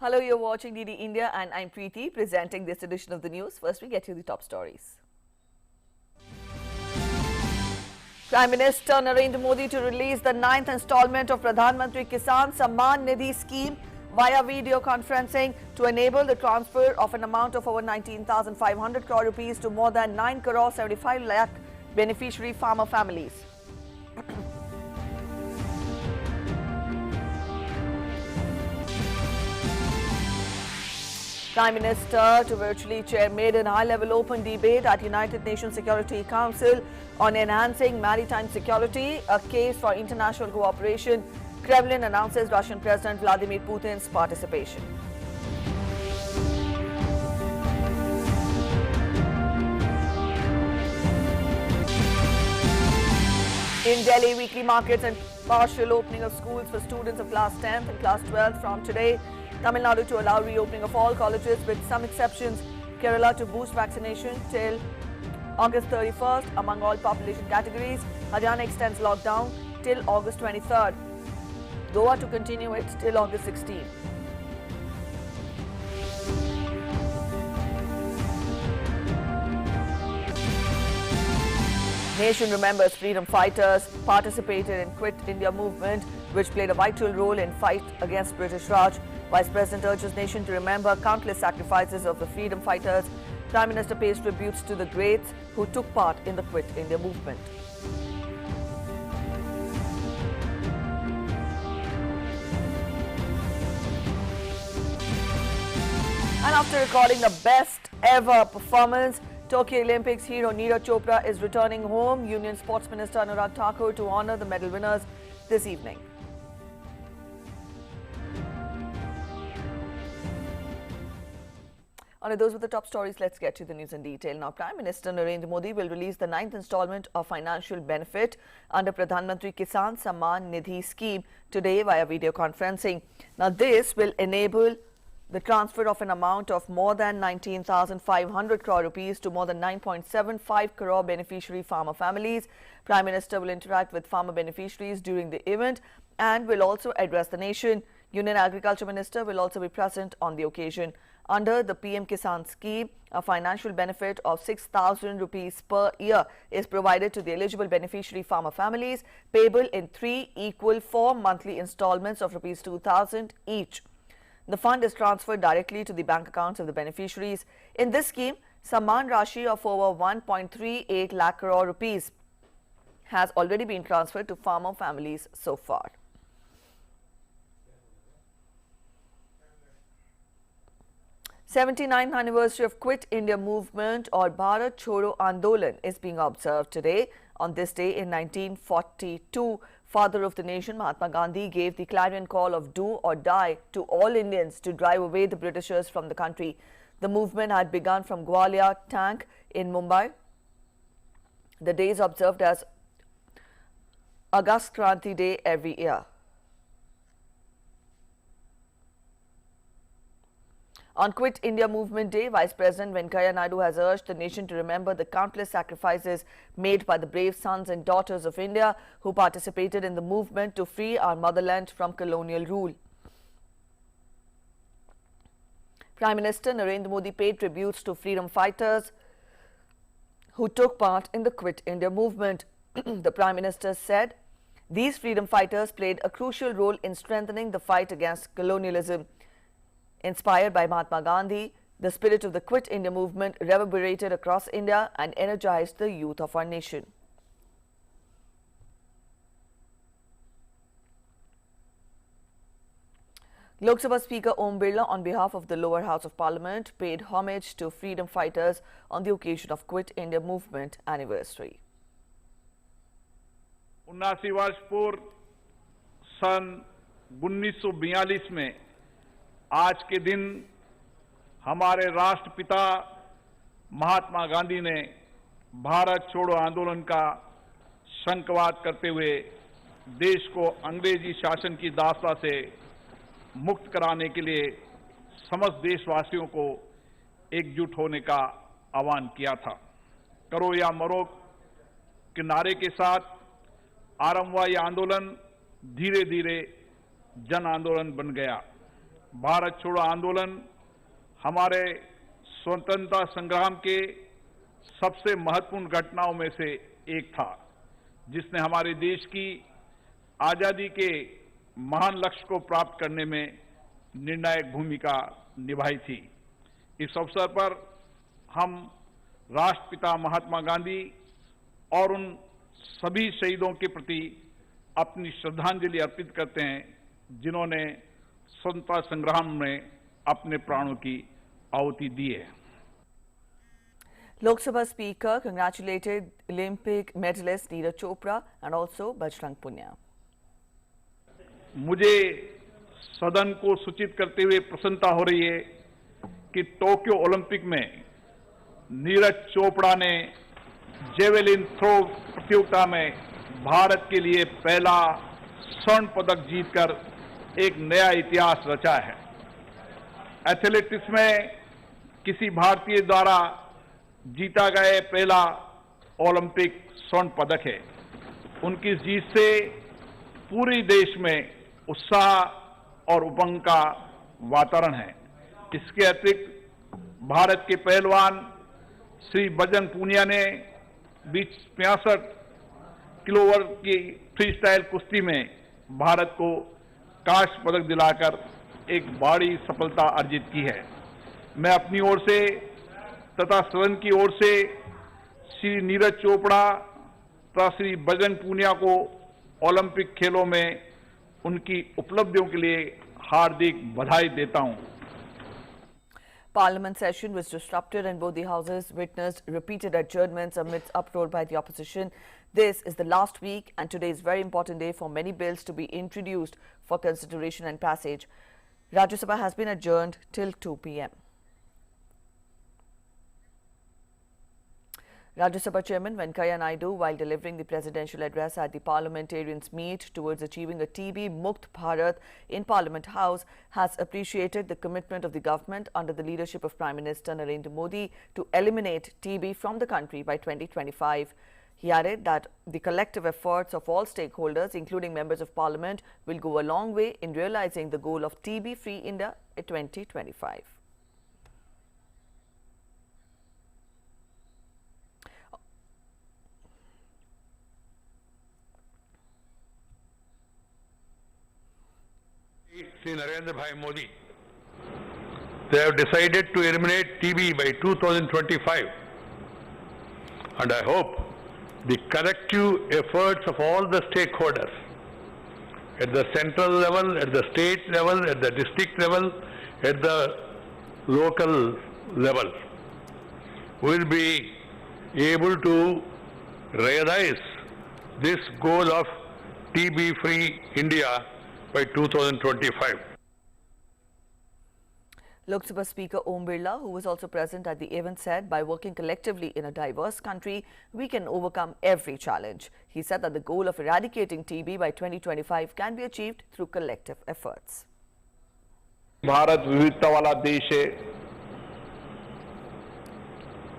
Hello, you're watching DD India and I'm Preeti presenting this edition of the news. First, we get you the top stories. Prime Minister Narendra Modi to release the 9th installment of Pradhan Mantri Kisan Samman Nidhi scheme via video conferencing to enable the transfer of an amount of over 19,500 crore rupees to more than 9 crore 75 lakh beneficiary farmer families. Prime Minister to virtually chair maiden high-level open debate at United Nations Security Council on enhancing maritime security, a case for international cooperation. Kremlin announces Russian President Vladimir Putin's participation. In Delhi, weekly markets and partial opening of schools for students of class 10th and class 12th from today. Tamil Nadu to allow reopening of all colleges with some exceptions. Kerala to boost vaccination till August 31st among all population categories. Haryana extends lockdown till August 23rd. Goa to continue it till August 16th. Nation remembers freedom fighters participated in Quit India movement, which played a vital role in fight against British Raj. Vice President urges nation to remember countless sacrifices of the freedom fighters. Prime Minister pays tributes to the greats who took part in the Quit India movement. And after recording the best ever performance, Tokyo Olympics hero Neeraj Chopra is returning home. Union Sports Minister Anurag Thakur to honour the medal winners this evening. Those were the top stories. Let's get to the news in detail. Now, Prime Minister Narendra Modi will release the 9th installment of financial benefit under Pradhan Mantri Kisan Samman Nidhi scheme today via video conferencing. Now, this will enable the transfer of an amount of more than 19,500 crore rupees to more than 9.75 crore beneficiary farmer families. Prime Minister will interact with farmer beneficiaries during the event and will also address the nation. Union Agriculture Minister will also be present on the occasion. Under the PM Kisan scheme, a financial benefit of 6,000 rupees per year is provided to the eligible beneficiary farmer families, payable in 3 equal 4 monthly installments of rupees 2,000 each. The fund is transferred directly to the bank accounts of the beneficiaries. In this scheme, Samman Rashi of over 1.38 lakh crore rupees has already been transferred to farmer families so far. 79th anniversary of Quit India movement or Bharat Chhoro Andolan is being observed today. On this day in 1942, father of the nation Mahatma Gandhi gave the clarion call of do or die to all Indians to drive away the Britishers from the country. The movement had begun from Gwalior Tank in Mumbai. The day is observed as Agast Kranti Day every year. On Quit India Movement Day, Vice President Venkaiah Naidu has urged the nation to remember the countless sacrifices made by the brave sons and daughters of India who participated in the movement to free our motherland from colonial rule. Prime Minister Narendra Modi paid tributes to freedom fighters who took part in the Quit India movement. The Prime Minister said, these freedom fighters played a crucial role in strengthening the fight against colonialism. Inspired by Mahatma Gandhi, the spirit of the Quit India movement reverberated across India and energized the youth of our nation. Lok Sabha Speaker Om Birla, on behalf of the lower house of parliament, paid homage to freedom fighters on the occasion of Quit India movement anniversary. 79 वर्ष पूर्व सन 1942 में आज के दिन हमारे राष्ट्रपिता महात्मा गांधी ने भारत छोड़ो आंदोलन का शंखवाद करते हुए देश को अंग्रेजी शासन की दास्ता से मुक्त कराने के लिए समस्त देशवासियों को एकजुट होने का आह्वान किया था। करो या मरो के नारे के साथ आरंभ हुआ यह आंदोलन धीरे धीरे जन आंदोलन बन गया। भारत छोड़ो आंदोलन हमारे स्वतंत्रता संग्राम के सबसे महत्वपूर्ण घटनाओं में से एक था, जिसने हमारे देश की आजादी के महान लक्ष्य को प्राप्त करने में निर्णायक भूमिका निभाई थी। इस अवसर पर हम राष्ट्रपिता महात्मा गांधी और उन सभी शहीदों के प्रति अपनी श्रद्धांजलि अर्पित करते हैं, जिन्होंने स्वतंत्रता संग्राम में अपने प्राणों की आहुति दी है। Lok Sabha Speaker congratulated Olympic medalist Neeraj Chopra and also Bajrang Punia. मुझे सदन को सूचित करते हुए प्रसन्नता हो रही है कि टोक्यो ओलंपिक में नीरज चोपड़ा ने जेवेलिन थ्रो प्रतियोगिता में भारत के लिए पहला स्वर्ण पदक जीतकर एक नया इतिहास रचा है। एथलेटिक्स में किसी भारतीय द्वारा जीता गया पहला ओलंपिक स्वर्ण पदक है। उनकी जीत से पूरे देश में उत्साह और उमंग का वातावरण है। इसके अतिरिक्त भारत के पहलवान श्री बजरंग पूनिया ने 65 किलो वर्ग की फ्री स्टाइल कुश्ती में भारत को कांस्य पदक दिलाकर एक बड़ी सफलता अर्जित की है। मैं अपनी ओर से तथा सदन की ओर से श्री नीरज चोपड़ा तथा श्री बजरंग पूनिया को ओलंपिक खेलों में उनकी उपलब्धियों के लिए हार्दिक बधाई देता हूं। Parliament session was disrupted and both the houses witnessed repeated adjournments amidst uproar by the opposition. This is the last week and today is a very important day for many bills to be introduced for consideration and passage. Rajya Sabha has been adjourned till 2 p.m. Rajya Sabha Chairman Venkaiah Naidu, while delivering the presidential address at the parliamentarians' meet towards achieving a TB Mukt Bharat in Parliament House, has appreciated the commitment of the government under the leadership of Prime Minister Narendra Modi to eliminate TB from the country by 2025. He added that the collective efforts of all stakeholders, including members of Parliament, will go a long way in realizing the goal of TB-free India in 2025. Shri Narendra Bhai Modi, they have decided to eliminate TB by 2025, and I hope the collective efforts of all the stakeholders at the central level, at the state level, at the district level, at the local level will be able to realize this goal of TB-free India by 2025. Lok Sabha Speaker Om Birla, who was also present at the event, said, by working collectively in a diverse country, we can overcome every challenge. He said that the goal of eradicating TB by 2025 can be achieved through collective efforts. Bharat विविधता वाला देश है।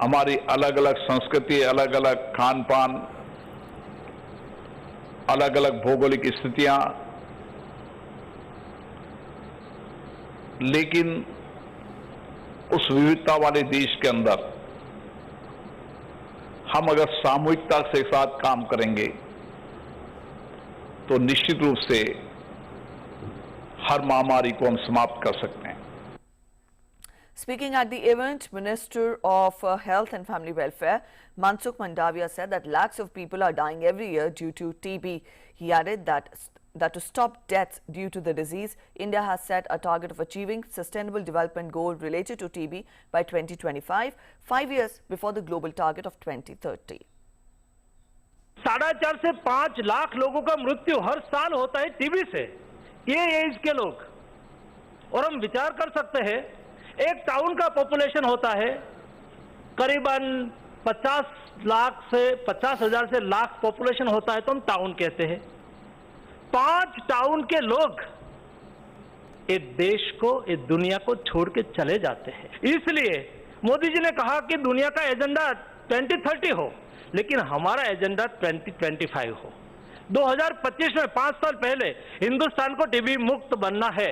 हमारी अलग अलग संस्कृति, अलग अलग खान पान, अलग अलग भौगोलिक स्थितियां, लेकिन उस विविधता वाले देश के अंदर हम अगर सामूहिकता के साथ काम करेंगे तो निश्चित रूप से हर महामारी को हम समाप्त कर सकते हैं। Speaking at the event, Minister of Health and Family Welfare Mansukh Mandaviya said that lakhs of people are dying every year due to TB. He added that to stop deaths due to the disease, India has set a target of achieving Sustainable Development Goal related to TB by 2025, 5 years before the global target of 2030. 4.5 से 5 लाख लोगों का मृत्यु हर साल होता है TB से, ये as के लोग। और हम विचार कर सकते हैं, एक टाउन का पॉपुलेशन होता है करीबन 50,000 से लाख पॉपुलेशन होता है तो हम टाउन कहते हैं। 5 टाउन के लोग इस देश को, इस दुनिया को छोड़ के चले जाते हैं। इसलिए मोदी जी ने कहा कि दुनिया का एजेंडा 2030 हो, लेकिन हमारा एजेंडा 2025 हो। 2025 में 5 साल पहले हिंदुस्तान को टीबी मुक्त बनना है।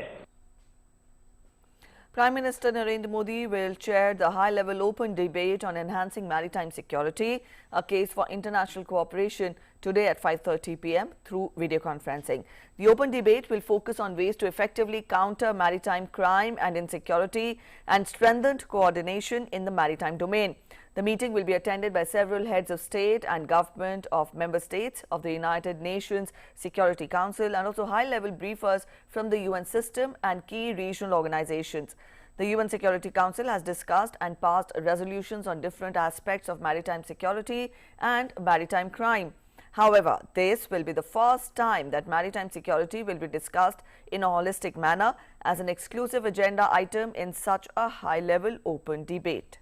Prime Minister Narendra Modi will chair the high-level open debate on enhancing maritime security, a case for international cooperation, today at 5:30 p.m. through video conferencing. The open debate will focus on ways to effectively counter maritime crime and insecurity and strengthened coordination in the maritime domain. The meeting will be attended by several heads of state and government of member states of the United Nations Security Council and also high-level briefers from the UN system and key regional organizations. The UN Security Council has discussed and passed resolutions on different aspects of maritime security and maritime crime. However, this will be the first time that maritime security will be discussed in a holistic manner as an exclusive agenda item in such a high-level open debate.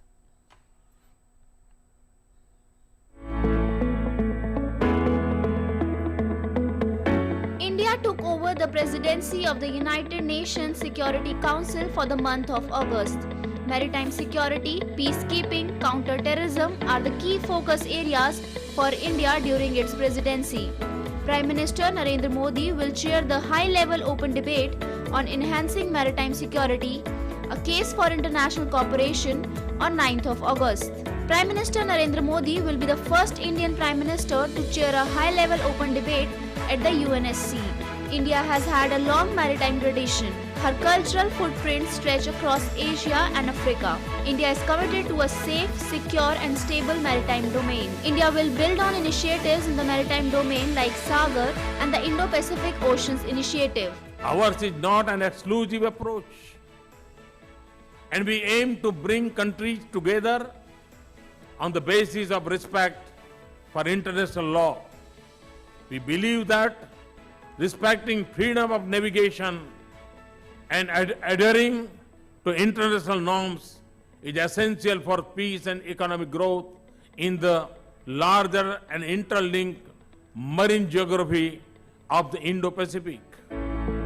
India took over the presidency of the United Nations Security Council for the month of August. Maritime security, peacekeeping, counter-terrorism are the key focus areas for India during its presidency. Prime Minister Narendra Modi will chair the high-level open debate on enhancing maritime security, a case for international cooperation, on 9th of August. Prime Minister Narendra Modi will be the first Indian Prime Minister to chair a high-level open debate at the UNSC. India has had a long maritime tradition. Her cultural footprints stretch across Asia and Africa. India is committed to a safe, secure and stable maritime domain. India will build on initiatives in the maritime domain like Sagar and the Indo-Pacific Oceans Initiative. Ours is not an exclusive approach, and we aim to bring countries together on the basis of respect for international law. We believe that respecting freedom of navigation and adhering to international norms is essential for peace and economic growth in the larger and interlinked marine geography of the Indo-Pacific.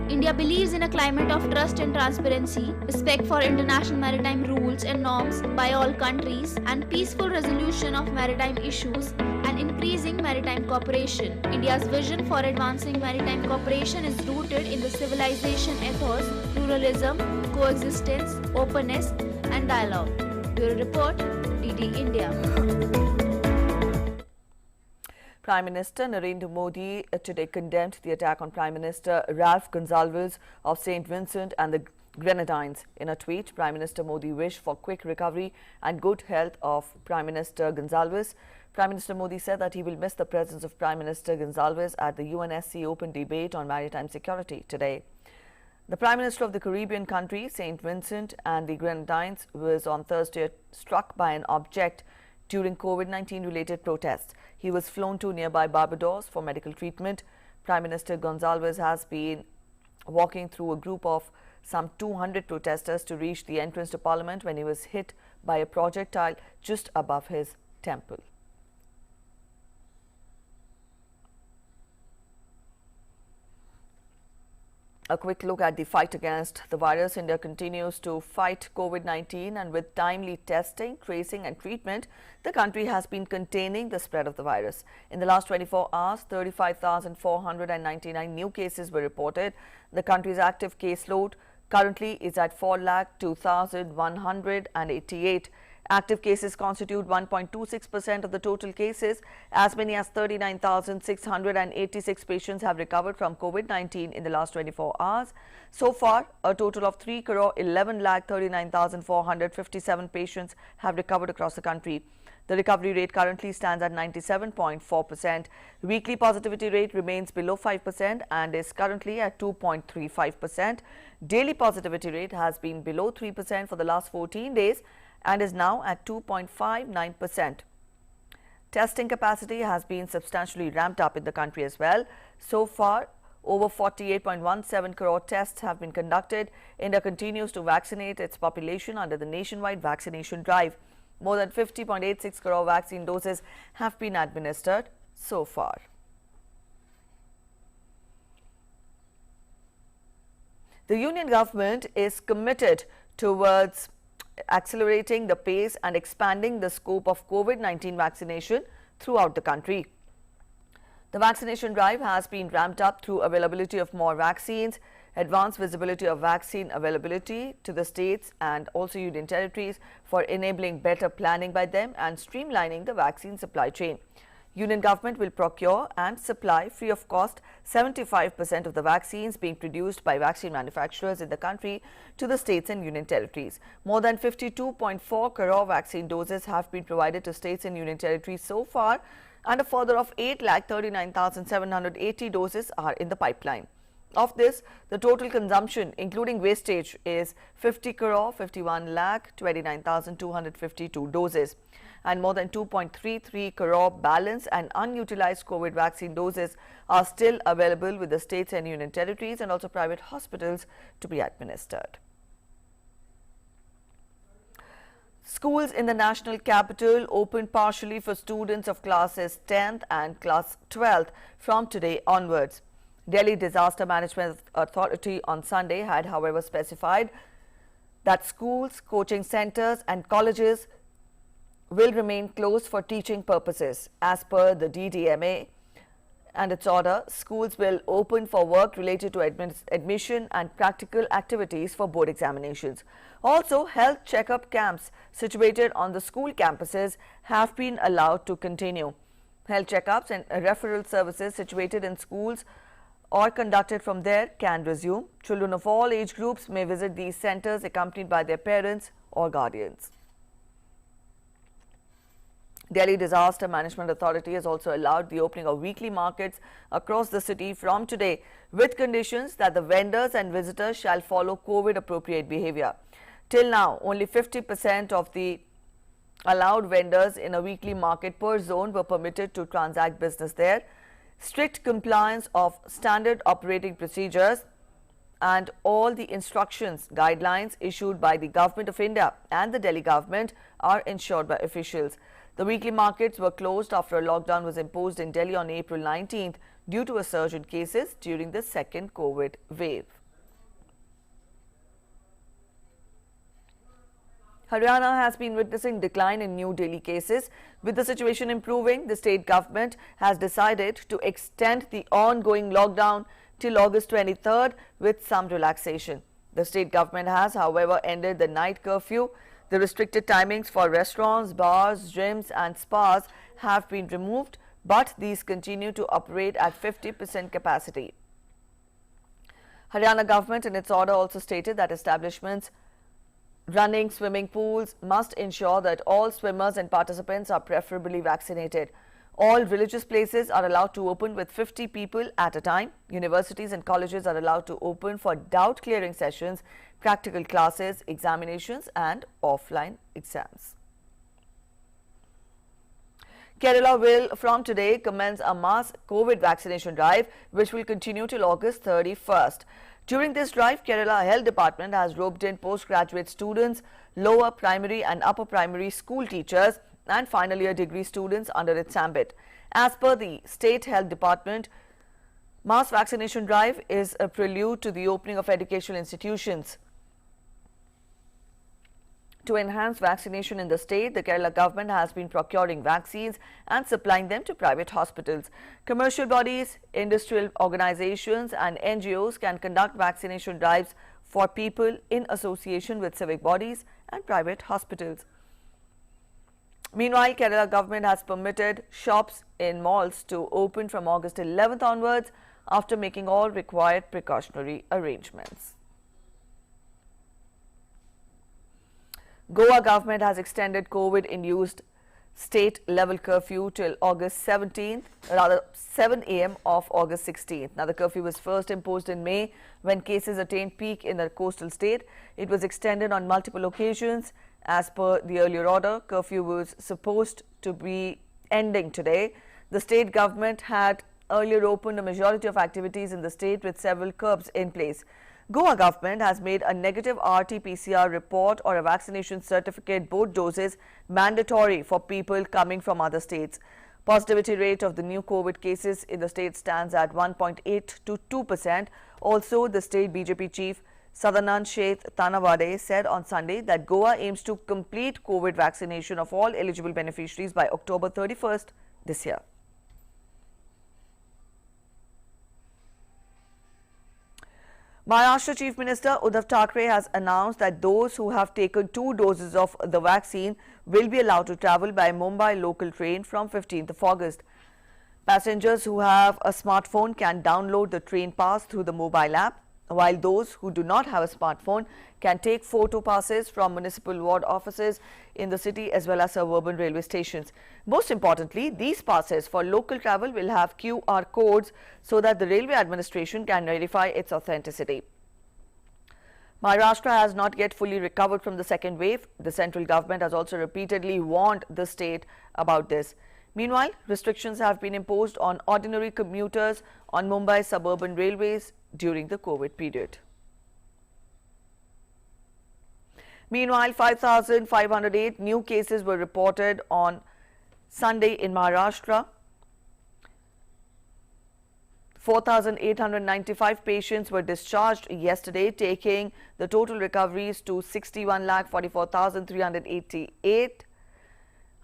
India believes in a climate of trust and transparency, respect for international maritime rules and norms by all countries, and peaceful resolution of maritime issues and increasing maritime cooperation. India's vision for advancing maritime cooperation is rooted in the civilization ethos, pluralism, coexistence, openness, and dialogue. Bureau Report, DD India. Prime Minister Narendra Modi today condemned the attack on Prime Minister Ralph Gonsalves of St. Vincent and the Grenadines. In a tweet, Prime Minister Modi wished for quick recovery and good health of Prime Minister Gonsalves. Prime Minister Modi said that he will miss the presence of Prime Minister Gonsalves at the UNSC open debate on maritime security today. The Prime Minister of the Caribbean country, St. Vincent and the Grenadines, was on Thursday struck by an object during COVID-19 related protests. He was flown to nearby Barbados for medical treatment. Prime Minister Gonsalves has been walking through a group of some 200 protesters to reach the entrance to Parliament when he was hit by a projectile just above his temple. A quick look at the fight against the virus. India continues to fight COVID-19, and with timely testing, tracing and treatment, the country has been containing the spread of the virus. In the last 24 hours, 35,499 new cases were reported. The country's active caseload currently is at 4,02,188. Active cases constitute 1.26% of the total cases. As many as 39,686 patients have recovered from COVID-19 in the last 24 hours. So far, a total of 3,11,39,457 patients have recovered across the country. The recovery rate currently stands at 97.4%. Weekly positivity rate remains below 5% and is currently at 2.35%. Daily positivity rate has been below 3% for the last 14 days and is now at 2.59%. Testing capacity has been substantially ramped up in the country as well. So far, over 48.17 crore tests have been conducted. India continues to vaccinate its population under the nationwide vaccination drive. More than 50.86 crore vaccine doses have been administered so far. The union government is committed towards accelerating the pace and expanding the scope of COVID-19 vaccination throughout the country. The vaccination drive has been ramped up through availability of more vaccines, advance visibility of vaccine availability to the states and also union territories for enabling better planning by them and streamlining the vaccine supply chain. Union government will procure and supply free of cost 75% of the vaccines being produced by vaccine manufacturers in the country to the states and union territories. More than 52.4 crore vaccine doses have been provided to states and union territories so far, and a further of 8,39,780 doses are in the pipeline. Of this, the total consumption, including wastage, is 50 crore 51 lakh 29,252 doses. And more than 2.33 crore balance and unutilized COVID vaccine doses are still available with the states and union territories and also private hospitals to be administered. Schools in the national capital opened partially for students of classes 10th and class 12th from today onwards. Delhi Disaster Management Authority on Sunday had, however, specified that schools, coaching centers and colleges will remain closed for teaching purposes. As per the DDMA and its order, schools will open for work related to admission and practical activities for board examinations. Also, health checkup camps situated on the school campuses have been allowed to continue. Health checkups and referral services situated in schools or conducted from there can resume. Children of all age groups may visit these centers accompanied by their parents or guardians. Delhi Disaster Management Authority has also allowed the opening of weekly markets across the city from today, with conditions that the vendors and visitors shall follow COVID-appropriate behavior. Till now, only 50% of the allowed vendors in a weekly market per zone were permitted to transact business there. Strict compliance of standard operating procedures and all the instructions, guidelines issued by the Government of India and the Delhi government are ensured by officials. The weekly markets were closed after a lockdown was imposed in Delhi on April 19th due to a surge in cases during the second COVID wave. Haryana has been witnessing decline in new daily cases. With the situation improving, the state government has decided to extend the ongoing lockdown till August 23rd with some relaxation. The state government has, however, ended the night curfew. The restricted timings for restaurants, bars, gyms and spas have been removed, but these continue to operate at 50% capacity. Haryana government in its order also stated that establishments running swimming pools must ensure that all swimmers and participants are preferably vaccinated. All religious places are allowed to open with 50 people at a time. Universities and colleges are allowed to open for doubt clearing sessions, practical classes, examinations and offline exams. Kerala will from today commence a mass COVID vaccination drive which will continue till August 31st. During this drive, Kerala Health Department has roped in postgraduate students, lower primary and upper primary school teachers and final year degree students under its ambit. As per the State Health Department, mass vaccination drive is a prelude to the opening of educational institutions. To enhance vaccination in the state, the Kerala government has been procuring vaccines and supplying them to private hospitals. Commercial bodies, industrial organizations and NGOs can conduct vaccination drives for people in association with civic bodies and private hospitals. Meanwhile, Kerala government has permitted shops in malls to open from August 11th onwards after making all required precautionary arrangements. Goa government has extended COVID-induced state-level curfew till August 17th, rather 7 a.m. of August 16th. Now, the curfew was first imposed in May when cases attained peak in the coastal state. It was extended on multiple occasions. As per the earlier order, curfew was supposed to be ending today. The state government had earlier opened a majority of activities in the state with several curbs in place. Goa government has made a negative RT-PCR report or a vaccination certificate, both doses, mandatory for people coming from other states. Positivity rate of the new COVID cases in the state stands at 1.8 to 2%. Also, the state BJP chief Sadanand Sheth Tanawade said on Sunday that Goa aims to complete COVID vaccination of all eligible beneficiaries by October 31st this year. Maharashtra Chief Minister Uddhav Thackeray has announced that those who have taken 2 doses of the vaccine will be allowed to travel by Mumbai local train from 15th of August. Passengers who have a smartphone can download the train pass through the mobile app, while those who do not have a smartphone can take photo passes from municipal ward offices in the city as well as suburban railway stations. Most importantly, these passes for local travel will have QR codes so that the railway administration can verify its authenticity. Maharashtra has not yet fully recovered from the second wave. The central government has also repeatedly warned the state about this. Meanwhile, restrictions have been imposed on ordinary commuters on Mumbai suburban railways during the COVID period. Meanwhile, 5,508 new cases were reported on Sunday in Maharashtra. 4,895 patients were discharged yesterday, taking the total recoveries to 61,44,388.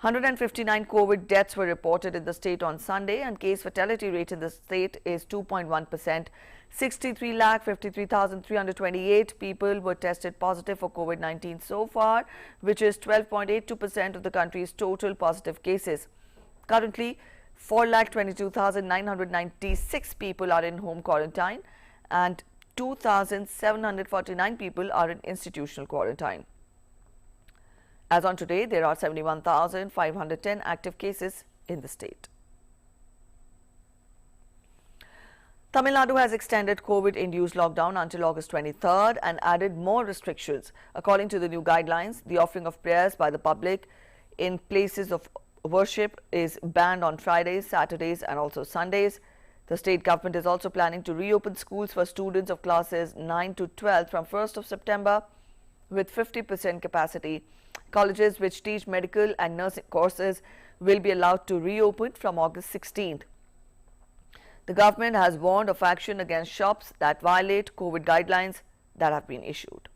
159 COVID deaths were reported in the state on Sunday, and case fatality rate in the state is 2.1%. 63,53,328 people were tested positive for COVID-19 so far, which is 12.82% of the country's total positive cases. Currently, 4,22,996 people are in home quarantine and 2,749 people are in institutional quarantine. As on today, there are 71,510 active cases in the state. Tamil Nadu has extended COVID-induced lockdown until August 23rd and added more restrictions. According to the new guidelines, the offering of prayers by the public in places of worship is banned on Fridays, Saturdays and also Sundays. The state government is also planning to reopen schools for students of classes 9 to 12 from 1st of September with 50% capacity. Colleges which teach medical and nursing courses will be allowed to reopen from August 16th. The government has warned of action against shops that violate COVID guidelines that have been issued.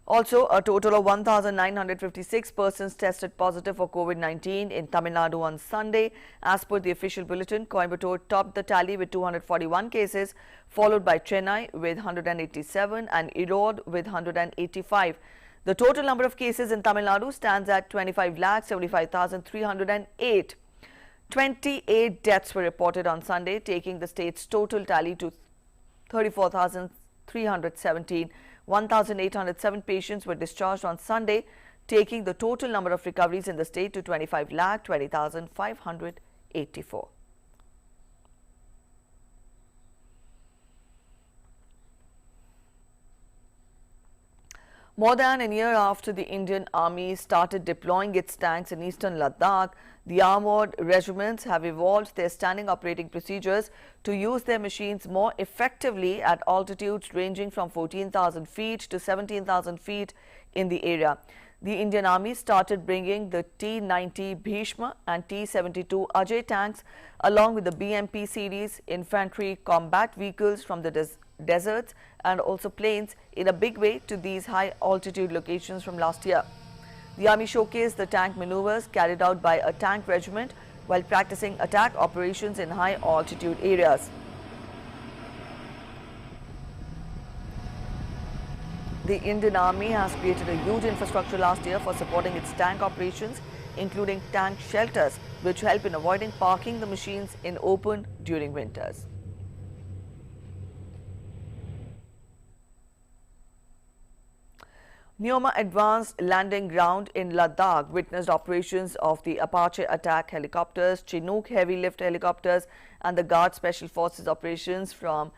Also, a total of 1,956 persons tested positive for COVID-19 in Tamil Nadu on Sunday. As per the official bulletin, Coimbatore topped the tally with 241 cases, followed by Chennai with 187 and Erode with 185. The total number of cases in Tamil Nadu stands at 25,75,308. 28 deaths were reported on Sunday, taking the state's total tally to 34,317. 1,807 patients were discharged on Sunday, taking the total number of recoveries in the state to 25,20,584. More than a year after the Indian Army started deploying its tanks in eastern Ladakh, the armoured regiments have evolved their standing operating procedures to use their machines more effectively at altitudes ranging from 14,000 feet to 17,000 feet in the area. The Indian Army started bringing the T-90 Bhishma and T-72 Ajay tanks along with the BMP series infantry combat vehicles from the deserts and also plains in a big way to these high altitude locations from last year. The Army showcased the tank maneuvers carried out by a tank regiment while practicing attack operations in high altitude areas. The Indian Army has created a huge infrastructure last year for supporting its tank operations, including tank shelters, which help in avoiding parking the machines in open during winters. Neoma Advanced Landing Ground in Ladakh witnessed operations of the Apache attack helicopters, Chinook heavy lift helicopters and the Guard Special Forces operations from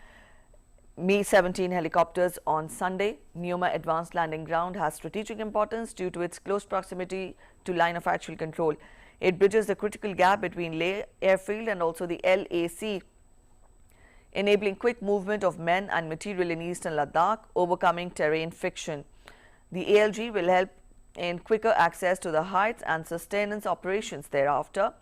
Mi-17 helicopters on Sunday. Neoma Advanced Landing Ground has strategic importance due to its close proximity to line of actual control. It bridges the critical gap between Leh Airfield and also the LAC, enabling quick movement of men and material in eastern Ladakh, overcoming terrain friction. The ALG will help in quicker access to the heights and sustenance operations thereafter.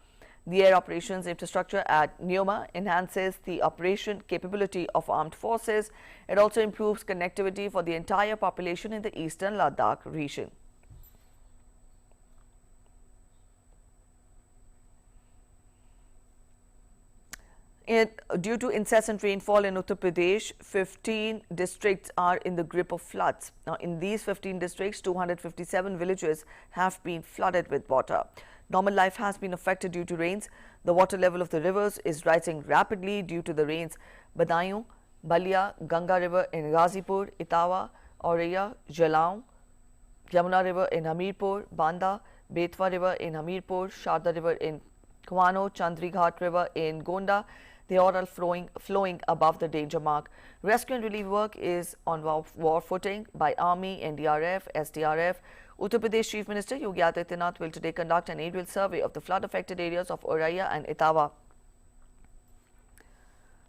The air operations infrastructure at Neoma enhances the operation capability of armed forces. It also improves connectivity for the entire population in the eastern Ladakh region. Due to incessant rainfall in Uttar Pradesh, 15 districts are in the grip of floods. Now, in these 15 districts, 257 villages have been flooded with water. Normal life has been affected due to rains. The water level of the rivers is rising rapidly due to the rains. Badaयूं, Balia, Ganga River in Ghazipur, Etawah, Auraiya, Jalaun, Yamuna River in Hamirpur, Banda, Betwa River in Hamirpur, Sharda River in Kuano, Chandri Ghat River in Gonda. They are all flowing above the danger mark. Rescue and relief work is on war footing by Army, NDRF, SDRF. Uttar Pradesh Chief Minister Yogi Adityanath will today conduct an aerial survey of the flood-affected areas of Auraiya and Etawah.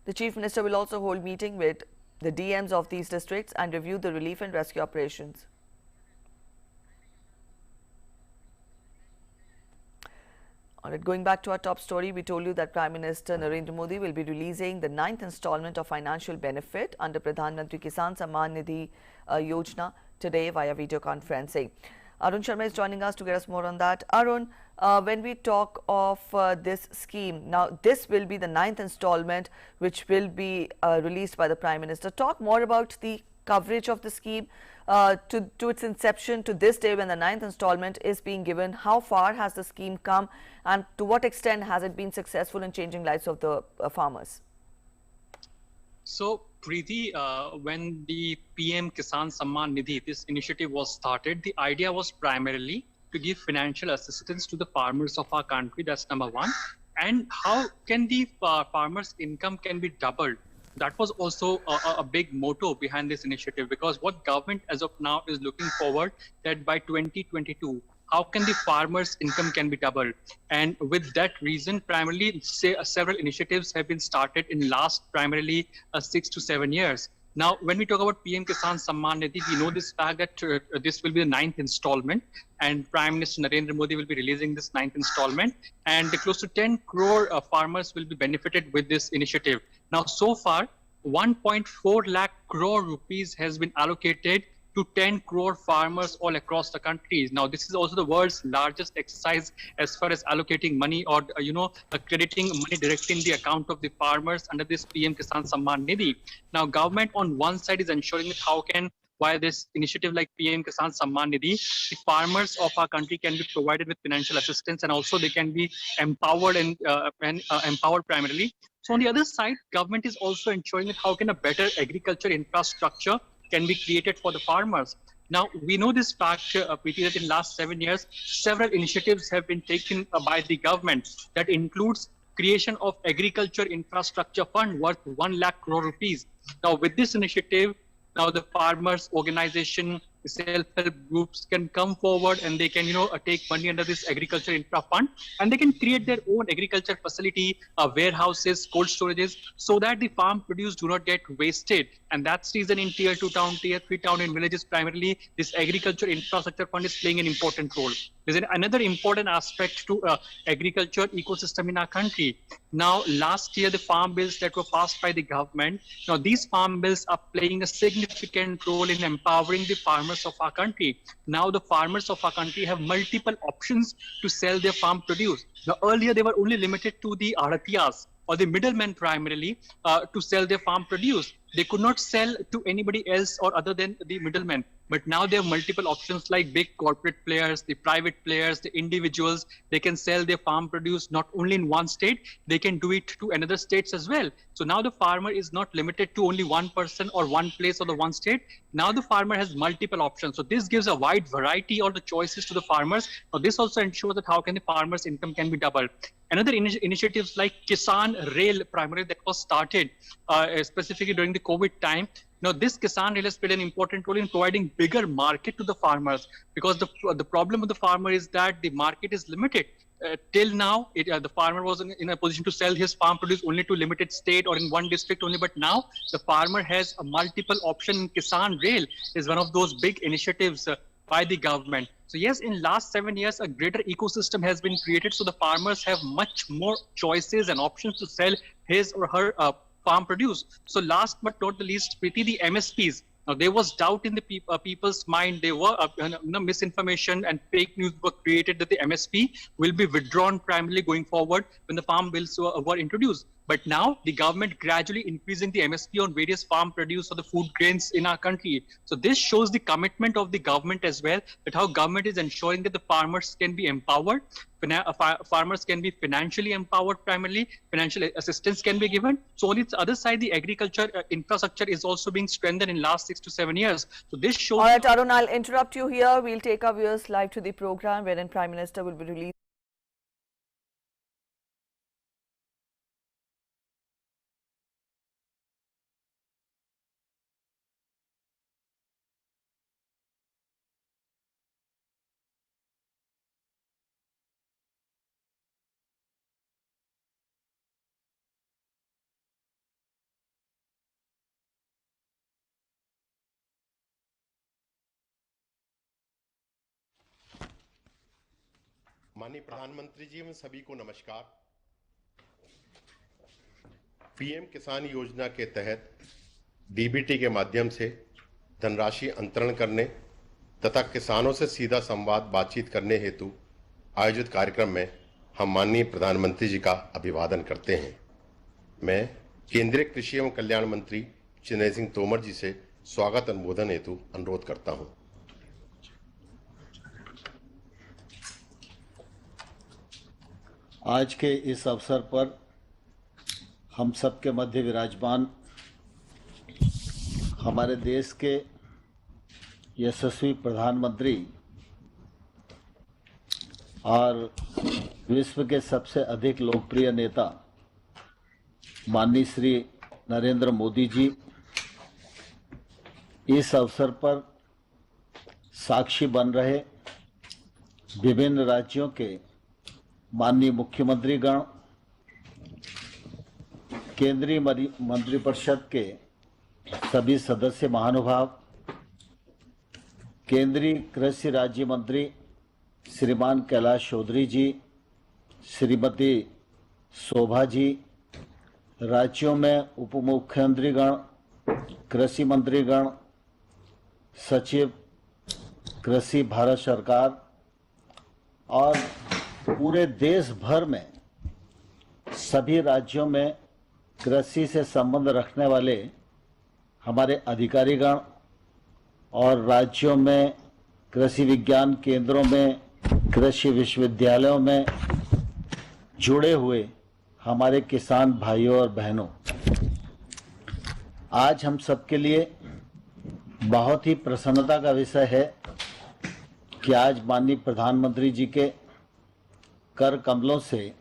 The Chief Minister will also hold meeting with the DMs of these districts and review the relief and rescue operations. All right, going back to our top story, we told you that Prime Minister Narendra Modi will be releasing the 9th installment of financial benefit under Pradhan Mantri Kisan Samman Nidhi Yojana today via video conferencing. Arun Sharma is joining us to get us more on that. Arun, when we talk of this scheme, now this will be the 9th installment which will be released by the Prime Minister. Talk more about the coverage of the scheme to its inception to this day when the 9th installment is being given. How far has the scheme come and to what extent has it been successful in changing lives of the farmers? So, Preeti, when the PM Kisan Samman Nidhi, this initiative was started, the idea was primarily to give financial assistance to the farmers of our country. That's number one. And how can the farmers' income can be doubled? That was also a big motto behind this initiative, because what government as of now is looking forward that by 2022, how can the farmers' income can be doubled? And with that reason, primarily several initiatives have been started in last primarily 6 to 7 years. Now, when we talk about PM Kisan Samman Nidhi, we know this fact that this will be the 9th installment, and Prime Minister Narendra Modi will be releasing this 9th installment, and close to 10 crore farmers will be benefited with this initiative. Now, so far, 1.4 lakh crore rupees has been allocated to 10 crore farmers all across the country. Now, this is also the world's largest exercise as far as allocating money or, crediting money directly in the account of the farmers under this PM Kisan Samman Nidhi. Now, government on one side is ensuring that how can, via this initiative like PM Kisan Samman Nidhi, the farmers of our country can be provided with financial assistance, and also they can be empowered and empowered primarily. So on the other side, government is also ensuring that how can a better agriculture infrastructure can be created for the farmers. Now, we know this fact, Preeti, that in last 7 years, several initiatives have been taken by the government that includes creation of agriculture infrastructure fund worth 1 lakh crore rupees. Now, with this initiative, now the farmers organization, the self-help groups can come forward and they can, take money under this agriculture infra fund, and they can create their own agriculture facility, warehouses, cold storages, so that the farm produce do not get wasted. And that's the reason in tier 2 town, tier 3 town, in villages primarily, this agriculture infrastructure fund is playing an important role. There's another important aspect to agriculture ecosystem in our country. Now, last year, the farm bills that were passed by the government, now these farm bills are playing a significant role in empowering the farmers of our country. Now, the farmers of our country have multiple options to sell their farm produce. Now, earlier, they were only limited to the aratiyas or the middlemen primarily to sell their farm produce. They could not sell to anybody else or other than the middlemen. But now there are multiple options like big corporate players, the private players, the individuals. They can sell their farm produce not only in one state, they can do it to another states as well. So now the farmer is not limited to only one person or one place or the one state. Now the farmer has multiple options. So this gives a wide variety of the choices to the farmers. Now this also ensures that how can the farmer's income can be doubled. Another initiatives like Kisan Rail primarily that was started specifically during the COVID time. Now, this Kisan Rail has played an important role in providing bigger market to the farmers, because the problem with the farmer is that the market is limited. Till now, the farmer was in a position to sell his farm produce only to limited state or in one district only. But now the farmer has a multiple option. Kisan Rail is one of those big initiatives by the government. So yes, in last 7 years, a greater ecosystem has been created. So the farmers have much more choices and options to sell his or her farm produce. So last but not the least, Preeti, the MSPs. Now, there was doubt in the people's mind. There were misinformation and fake news were created that the MSP will be withdrawn primarily going forward when the farm bills were introduced. But now the government gradually increasing the MSP on various farm produce or the food grains in our country. So this shows the commitment of the government as well, that how government is ensuring that the farmers can be empowered, farmers can be financially empowered primarily, financial assistance can be given. So on its other side, the agriculture infrastructure is also being strengthened in last 6 to 7 years. So this shows... All right, Arun, I'll interrupt you here. We'll take our viewers live to the program wherein Prime Minister will be released. माननीय प्रधानमंत्री जी एवं सभी को नमस्कार। PM किसान योजना के तहत डीबीटी के माध्यम से धनराशि अंतरण करने तथा किसानों से सीधा संवाद बातचीत करने हेतु आयोजित कार्यक्रम में हम माननीय प्रधानमंत्री जी का अभिवादन करते हैं। मैं केंद्रीय कृषि एवं कल्याण मंत्री नरेंद्र सिंह तोमर जी से स्वागत अनुमोदन हेतु अनुरोध करता हूं। आज के इस अवसर पर हम सबके मध्य विराजमान हमारे देश के यशस्वी प्रधानमंत्री और विश्व के सबसे अधिक लोकप्रिय नेता माननीय श्री नरेंद्र मोदी जी इस अवसर पर साक्षी बन रहे विभिन्न राज्यों के माननीय मुख्यमंत्रीगण, केंद्रीय मंत्रिपरिषद के सभी सदस्य महानुभाव, केंद्रीय कृषि राज्य मंत्री श्रीमान कैलाश चौधरी जी, श्रीमती शोभा जी, राज्यों में उप मुख्यमंत्रीगण, कृषि मंत्रीगण, सचिव कृषि भारत सरकार और पूरे देश भर में सभी राज्यों में कृषि से संबंध रखने वाले हमारे अधिकारीगण और राज्यों में कृषि विज्ञान केंद्रों में, कृषि विश्वविद्यालयों में जुड़े हुए हमारे किसान भाइयों और बहनों, आज हम सबके लिए बहुत ही प्रसन्नता का विषय है कि आज माननीय प्रधानमंत्री जी के कर कमलों से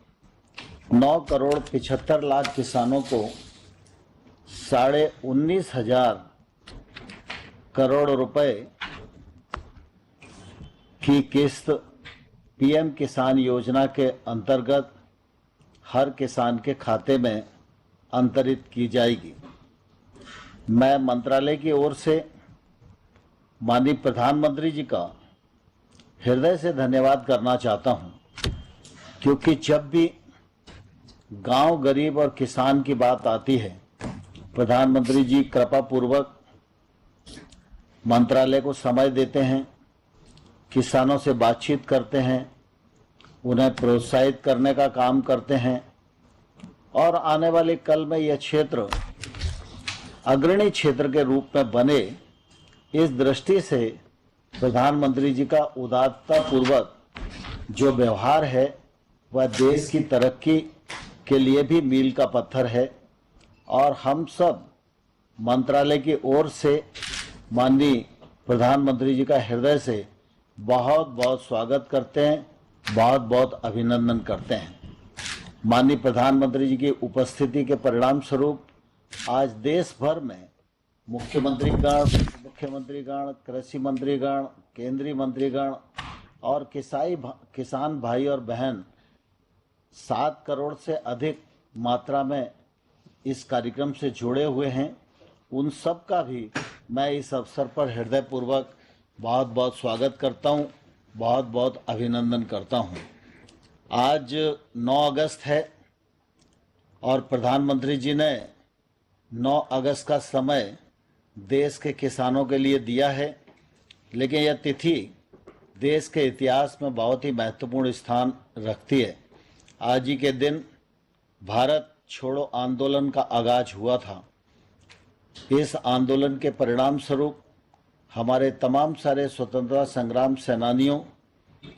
9 करोड़ 75 लाख किसानों को 19,500 करोड़ रुपए की किस्त पीएम किसान योजना के अंतर्गत हर किसान के खाते में अंतरित की जाएगी। मैं मंत्रालय की ओर से माननीय प्रधानमंत्री जी का हृदय से धन्यवाद करना चाहता हूं, क्योंकि जब भी गांव गरीब और किसान की बात आती है, प्रधानमंत्री जी कृपा पूर्वक मंत्रालय को समय देते हैं, किसानों से बातचीत करते हैं, उन्हें प्रोत्साहित करने का काम करते हैं और आने वाले कल में यह क्षेत्र अग्रणी क्षेत्र के रूप में बने, इस दृष्टि से प्रधानमंत्री जी का उदारता पूर्वक जो व्यवहार है वह देश की तरक्की के लिए भी मील का पत्थर है और हम सब मंत्रालय की ओर से माननीय प्रधानमंत्री जी का हृदय से बहुत बहुत स्वागत करते हैं, बहुत बहुत अभिनंदन करते हैं। माननीय प्रधानमंत्री जी की उपस्थिति के परिणाम स्वरूप आज देश भर में मुख्यमंत्रीगण, कृषि मंत्रीगण, केंद्रीय मंत्रीगण और किसान भाई और बहन 7 करोड़ से अधिक मात्रा में इस कार्यक्रम से जुड़े हुए हैं। उन सब का भी मैं इस अवसर पर हृदयपूर्वक बहुत बहुत स्वागत करता हूं, बहुत बहुत अभिनंदन करता हूं। आज 9 अगस्त है और प्रधानमंत्री जी ने 9 अगस्त का समय देश के किसानों के लिए दिया है, लेकिन यह तिथि देश के इतिहास में बहुत ही महत्वपूर्ण स्थान रखती है। आज ही के दिन भारत छोड़ो आंदोलन का आगाज हुआ था। इस आंदोलन के परिणाम स्वरूप हमारे तमाम सारे स्वतंत्रता संग्राम सेनानियों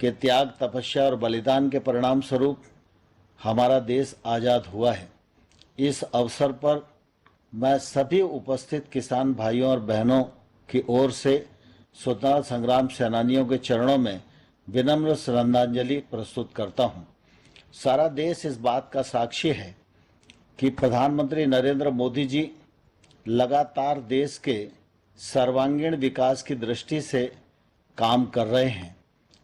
के त्याग, तपस्या और बलिदान के परिणाम स्वरूप हमारा देश आज़ाद हुआ है। इस अवसर पर मैं सभी उपस्थित किसान भाइयों और बहनों की ओर से स्वतंत्रता संग्राम सेनानियों के चरणों में विनम्र श्रद्धांजलि प्रस्तुत करता हूं। सारा देश इस बात का साक्षी है कि प्रधानमंत्री नरेंद्र मोदी जी लगातार देश के सर्वांगीण विकास की दृष्टि से काम कर रहे हैं।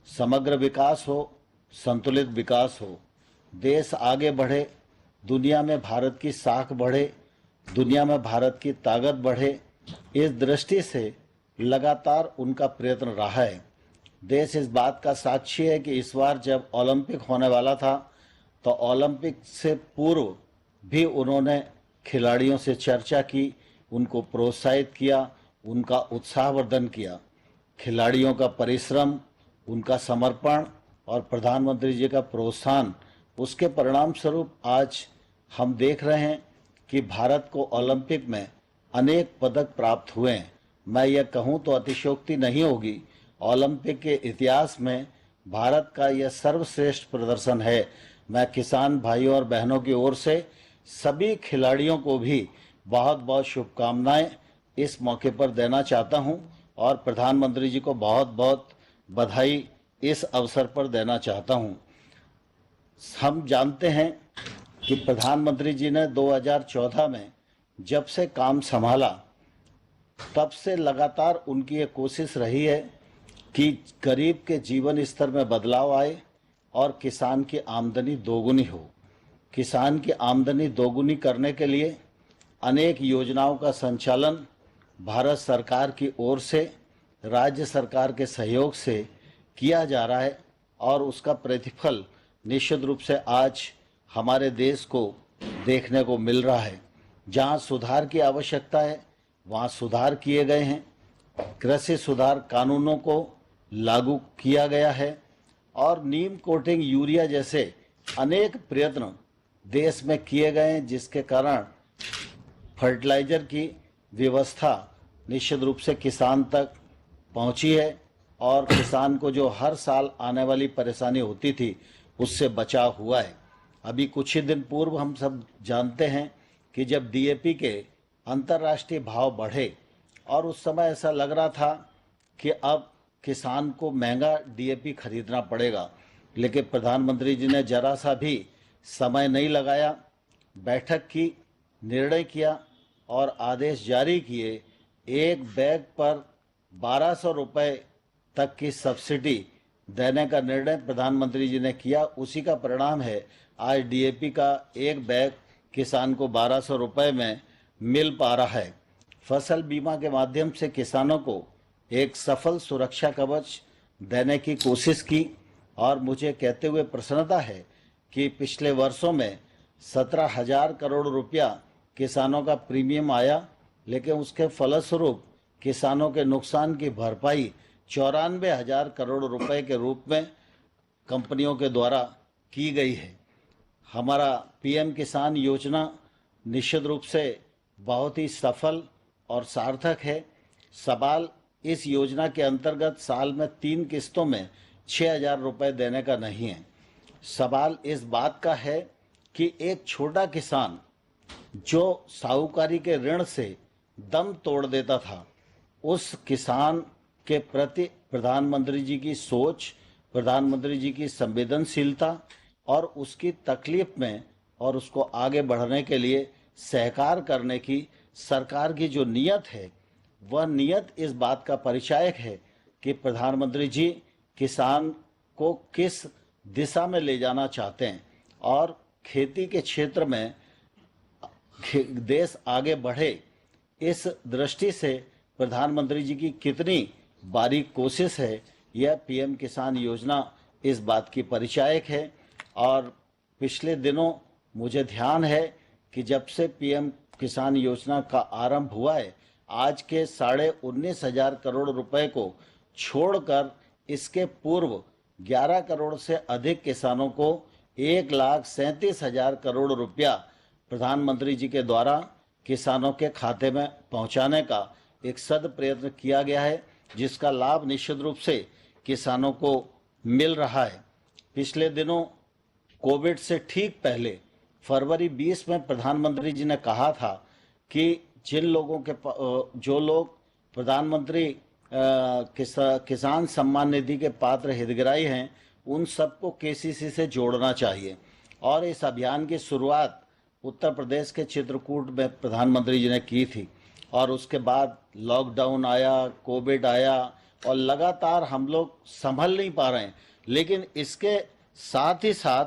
समग्र विकास हो, संतुलित विकास हो, देश आगे बढ़े, दुनिया में भारत की साख बढ़े, दुनिया में भारत की ताकत बढ़े, इस दृष्टि से लगातार उनका प्रयत्न रहा है। देश इस बात का साक्षी है कि इस बार जब ओलंपिक होने वाला था तो ओलंपिक से पूर्व भी उन्होंने खिलाड़ियों से चर्चा की, उनको प्रोत्साहित किया, उनका उत्साहवर्धन किया। खिलाड़ियों का परिश्रम, उनका समर्पण और प्रधानमंत्री जी का प्रोत्साहन, उसके परिणाम स्वरूप आज हम देख रहे हैं कि भारत को ओलंपिक में अनेक पदक प्राप्त हुए हैं। मैं यह कहूं तो अतिशयोक्ति नहीं होगी, ओलंपिक के इतिहास में भारत का यह सर्वश्रेष्ठ प्रदर्शन है। मैं किसान भाइयों और बहनों की ओर से सभी खिलाड़ियों को भी बहुत बहुत शुभकामनाएं इस मौके पर देना चाहता हूं और प्रधानमंत्री जी को बहुत बहुत बधाई इस अवसर पर देना चाहता हूं। हम जानते हैं कि प्रधानमंत्री जी ने 2014 में जब से काम संभाला तब से लगातार उनकी ये कोशिश रही है कि गरीब के जीवन स्तर में बदलाव आए और किसान की आमदनी दोगुनी हो। किसान की आमदनी दोगुनी करने के लिए अनेक योजनाओं का संचालन भारत सरकार की ओर से, राज्य सरकार के सहयोग से किया जा रहा है और उसका प्रतिफल निश्चित रूप से आज हमारे देश को देखने को मिल रहा है। जहां सुधार की आवश्यकता है वहां सुधार किए गए हैं। कृषि सुधार कानूनों को लागू किया गया है और नीम कोटिंग यूरिया जैसे अनेक प्रयत्न देश में किए गए हैं, जिसके कारण फर्टिलाइजर की व्यवस्था निश्चित रूप से किसान तक पहुंची है और किसान को जो हर साल आने वाली परेशानी होती थी उससे बचाव हुआ है। अभी कुछ ही दिन पूर्व हम सब जानते हैं कि जब डीएपी के अंतर्राष्ट्रीय भाव बढ़े और उस समय ऐसा लग रहा था कि अब किसान को महंगा डीएपी खरीदना पड़ेगा, लेकिन प्रधानमंत्री जी ने जरा सा भी समय नहीं लगाया, बैठक की, निर्णय किया और आदेश जारी किए। एक बैग पर 1200 रुपये तक की सब्सिडी देने का निर्णय प्रधानमंत्री जी ने किया। उसी का परिणाम है आज डीएपी का एक बैग किसान को 1200 रुपये में मिल पा रहा है। फसल बीमा के माध्यम से किसानों को एक सफल सुरक्षा कवच देने की कोशिश की और मुझे कहते हुए प्रसन्नता है कि पिछले वर्षों में 17,000 करोड़ रुपया किसानों का प्रीमियम आया, लेकिन उसके फलस्वरूप किसानों के नुकसान की भरपाई 94,000 करोड़ रुपए के रूप में कंपनियों के द्वारा की गई है। हमारा पीएम किसान योजना निश्चित रूप से बहुत ही सफल और सार्थक है। सवाल इस योजना के अंतर्गत साल में 3 किस्तों में 6,000 रुपये देने का नहीं है। सवाल इस बात का है कि एक छोटा किसान जो साहूकारी के ऋण से दम तोड़ देता था, उस किसान के प्रति प्रधानमंत्री जी की सोच, प्रधानमंत्री जी की संवेदनशीलता और उसकी तकलीफ में और उसको आगे बढ़ने के लिए सहकार करने की सरकार की जो नीयत है, वह नीयत इस बात का परिचायक है कि प्रधानमंत्री जी किसान को किस दिशा में ले जाना चाहते हैं और खेती के क्षेत्र में देश आगे बढ़े, इस दृष्टि से प्रधानमंत्री जी की कितनी बारीक कोशिश है, यह पीएम किसान योजना इस बात की परिचायक है। और पिछले दिनों मुझे ध्यान है कि जब से पीएम किसान योजना का आरंभ हुआ है, आज के 19,500 करोड़ रुपए को छोड़कर इसके पूर्व 11 करोड़ से अधिक किसानों को 1,37,000 करोड़ रुपया प्रधानमंत्री जी के द्वारा किसानों के खाते में पहुंचाने का एक सद प्रयत्न किया गया है, जिसका लाभ निश्चित रूप से किसानों को मिल रहा है। पिछले दिनों कोविड से ठीक पहले फरवरी 20 में प्रधानमंत्री जी ने कहा था कि जिन लोगों के जो लोग प्रधानमंत्री किसान सम्मान निधि के पात्र हितग्राही हैं, उन सबको केसीसी से जोड़ना चाहिए। और इस अभियान की शुरुआत उत्तर प्रदेश के चित्रकूट में प्रधानमंत्री जी ने की थी, और उसके बाद लॉकडाउन आया, कोविड आया, और लगातार हम लोग संभल नहीं पा रहे हैं। लेकिन इसके साथ ही साथ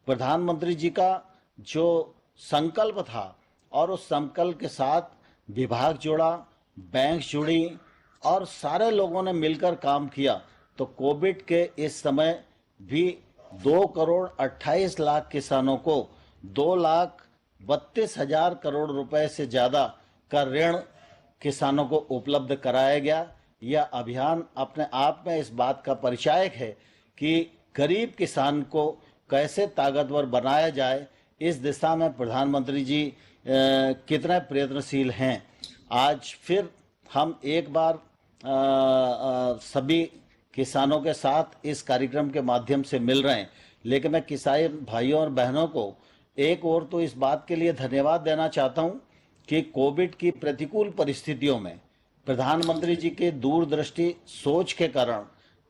प्रधानमंत्री जी का जो संकल्प था, और उस संकल्प के साथ विभाग जुड़ा, बैंक जुड़ी, और सारे लोगों ने मिलकर काम किया, तो कोविड के इस समय भी 2,28,00,000 किसानों को 2,32,000 करोड़ रुपए से ज़्यादा का ऋण किसानों को उपलब्ध कराया गया। यह अभियान अपने आप में इस बात का परिचायक है कि गरीब किसान को कैसे ताकतवर बनाया जाए, इस दिशा में प्रधानमंत्री जी कितने प्रयत्नशील हैं। आज फिर हम एक बार सभी किसानों के साथ इस कार्यक्रम के माध्यम से मिल रहे हैं, लेकिन मैं किसान भाइयों और बहनों को एक और तो इस बात के लिए धन्यवाद देना चाहता हूं कि कोविड की प्रतिकूल परिस्थितियों में प्रधानमंत्री जी के दूरदृष्टि सोच के कारण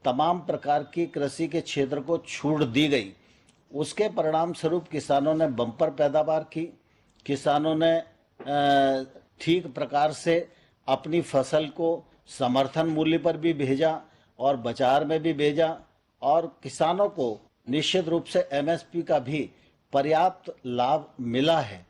तमाम प्रकार की कृषि के क्षेत्र को छूट दी गई। उसके परिणाम स्वरूप किसानों ने बम्पर पैदावार की, किसानों ने ठीक प्रकार से अपनी फसल को समर्थन मूल्य पर भी भेजा और बाजार में भी भेजा, और किसानों को निश्चित रूप से एमएसपी का भी पर्याप्त लाभ मिला है,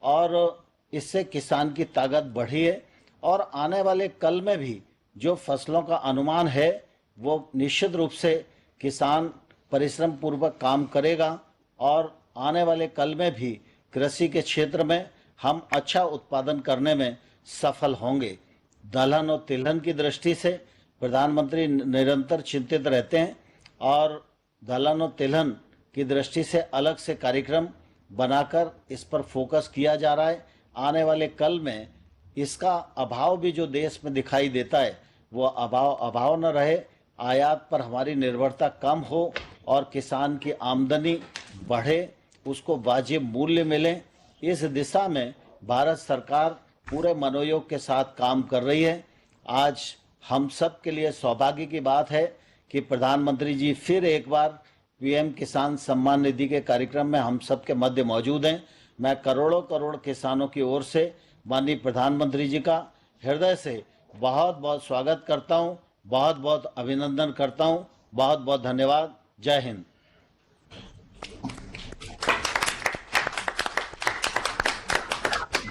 और इससे किसान की ताकत बढ़ी है। और आने वाले कल में भी जो फसलों का अनुमान है, वो निश्चित रूप से किसान परिश्रम पूर्वक काम करेगा, और आने वाले कल में भी कृषि के क्षेत्र में हम अच्छा उत्पादन करने में सफल होंगे। दलहन और तिलहन की दृष्टि से प्रधानमंत्री निरंतर चिंतित रहते हैं, और दलहन और तिलहन की दृष्टि से अलग से कार्यक्रम बनाकर इस पर फोकस किया जा रहा है। आने वाले कल में इसका अभाव भी जो देश में दिखाई देता है, वो अभाव न रहे, आयात पर हमारी निर्भरता कम हो, और किसान की आमदनी बढ़े, उसको वाजिब मूल्य मिले। इस दिशा में भारत सरकार पूरे मनोयोग के साथ काम कर रही है। आज हम सब के लिए सौभाग्य की बात है कि प्रधानमंत्री जी फिर एक बार पीएम किसान सम्मान निधि के कार्यक्रम में हम सब के मध्य मौजूद हैं। मैं करोड़ों किसानों की ओर से माननीय प्रधानमंत्री जी का हृदय से बहुत बहुत स्वागत करता हूं, बहुत बहुत अभिनंदन करता हूं। बहुत बहुत धन्यवाद। जय हिंद।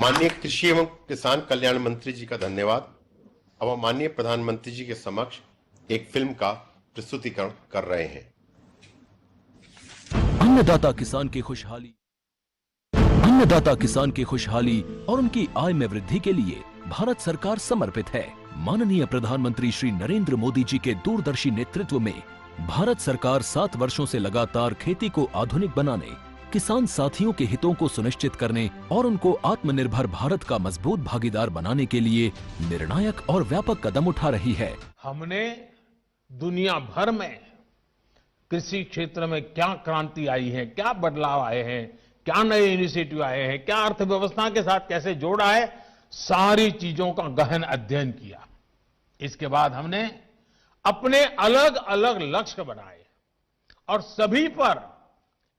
माननीय कृषि एवं किसान कल्याण मंत्री जी का धन्यवाद। अब हम माननीय प्रधानमंत्री जी के समक्ष एक फिल्म का प्रस्तुतिकरण कर रहे हैं। अन्नदाता किसान की खुशहाली, अन्नदाता किसान की खुशहाली और उनकी आय में वृद्धि के लिए भारत सरकार समर्पित है। माननीय प्रधानमंत्री श्री नरेंद्र मोदी जी के दूरदर्शी नेतृत्व में भारत सरकार 7 वर्षों से लगातार खेती को आधुनिक बनाने, किसान साथियों के हितों को सुनिश्चित करने और उनको आत्मनिर्भर भारत का मजबूत भागीदार बनाने के लिए निर्णायक और व्यापक कदम उठा रही है। हमने दुनिया भर में कृषि क्षेत्र में क्या क्रांति आई है, क्या बदलाव आए हैं, क्या नए इनिशिएटिव आए हैं, क्या अर्थव्यवस्था के साथ कैसे जोड़ा है, सारी चीजों का गहन अध्ययन किया। इसके बाद हमने अपने अलग अलग लक्ष्य बनाए और सभी पर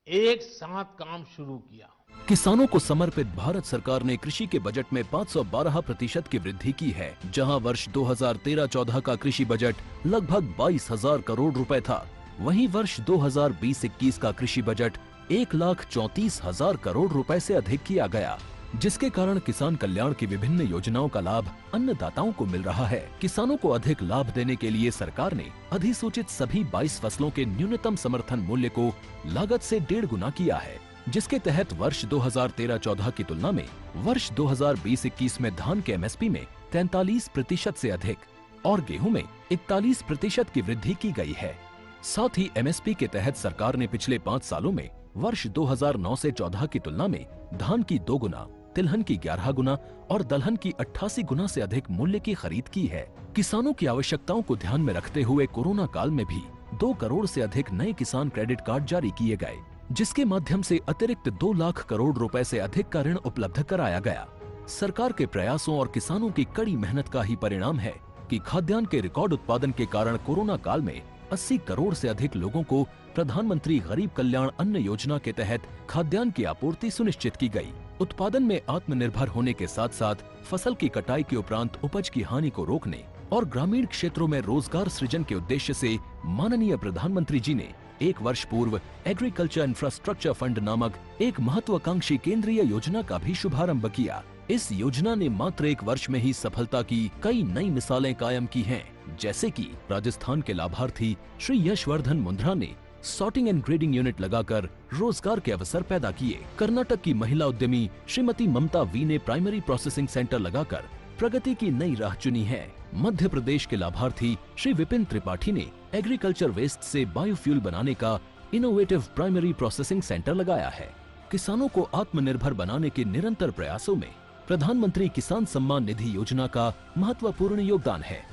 एक साथ काम शुरू किया। किसानों को समर्पित भारत सरकार ने कृषि के बजट में 512% की वृद्धि की है, जहां वर्ष 2013-14 का कृषि बजट लगभग 22,000 करोड़ रुपए था। वहीं वर्ष 2020-21 का कृषि बजट 1,34,000 करोड़ रुपए से अधिक किया गया, जिसके कारण किसान कल्याण की विभिन्न योजनाओं का लाभ अन्नदाताओं को मिल रहा है। किसानों को अधिक लाभ देने के लिए सरकार ने अधिसूचित सभी 22 फसलों के न्यूनतम समर्थन मूल्य को लागत से 1.5 गुना किया है, जिसके तहत वर्ष 2013-14 की तुलना में वर्ष 2020-21 में धान के एमएसपी में 43% से अधिक और गेहूं में 41% की वृद्धि की गई है। साथ ही एमएसपी के तहत सरकार ने पिछले 5 सालों में वर्ष 2009 से 14 की तुलना में धान की 2 गुना, तिलहन की 11 गुना और दलहन की 88 गुना से अधिक मूल्य की खरीद की है। किसानों की आवश्यकताओं को ध्यान में रखते हुए कोरोना काल में भी 2 करोड़ से अधिक नए किसान क्रेडिट कार्ड जारी किए गए, जिसके माध्यम से अतिरिक्त 2 लाख करोड़ रुपए से अधिक का ऋण उपलब्ध कराया गया। सरकार के प्रयासों और किसानों की कड़ी मेहनत का ही परिणाम है कि खाद्यान्न के रिकॉर्ड उत्पादन के कारण कोरोना काल में 80 करोड़ से अधिक लोगों को प्रधानमंत्री गरीब कल्याण अन्न योजना के तहत खाद्यान्न की आपूर्ति सुनिश्चित की गई। उत्पादन में आत्मनिर्भर होने के साथ साथ फसल की कटाई के उपरांत उपज की हानि को रोकने और ग्रामीण क्षेत्रों में रोजगार सृजन के उद्देश्य से माननीय प्रधानमंत्री जी ने 1 वर्ष पूर्व एग्रीकल्चर इंफ्रास्ट्रक्चर फंड नामक एक महत्वाकांक्षी केंद्रीय योजना का भी शुभारंभ किया। इस योजना ने मात्र 1 वर्ष में ही सफलता की कई नई मिसालें कायम की हैं, जैसे कि राजस्थान के लाभार्थी श्री यशवर्धन मुंद्रा ने सॉर्टिंग एंड ग्रेडिंग यूनिट लगाकर रोजगार के अवसर पैदा किए। कर्नाटक की महिला उद्यमी श्रीमती ममता वी ने प्राइमरी प्रोसेसिंग सेंटर लगाकर प्रगति की नई राह चुनी है। मध्य प्रदेश के लाभार्थी श्री विपिन त्रिपाठी ने एग्रीकल्चर वेस्ट से बायोफ्यूल बनाने का इनोवेटिव प्राइमरी प्रोसेसिंग सेंटर लगाया है। किसानों को आत्मनिर्भर बनाने के निरंतर प्रयासों में प्रधानमंत्री किसान सम्मान निधि योजना का महत्वपूर्ण योगदान है,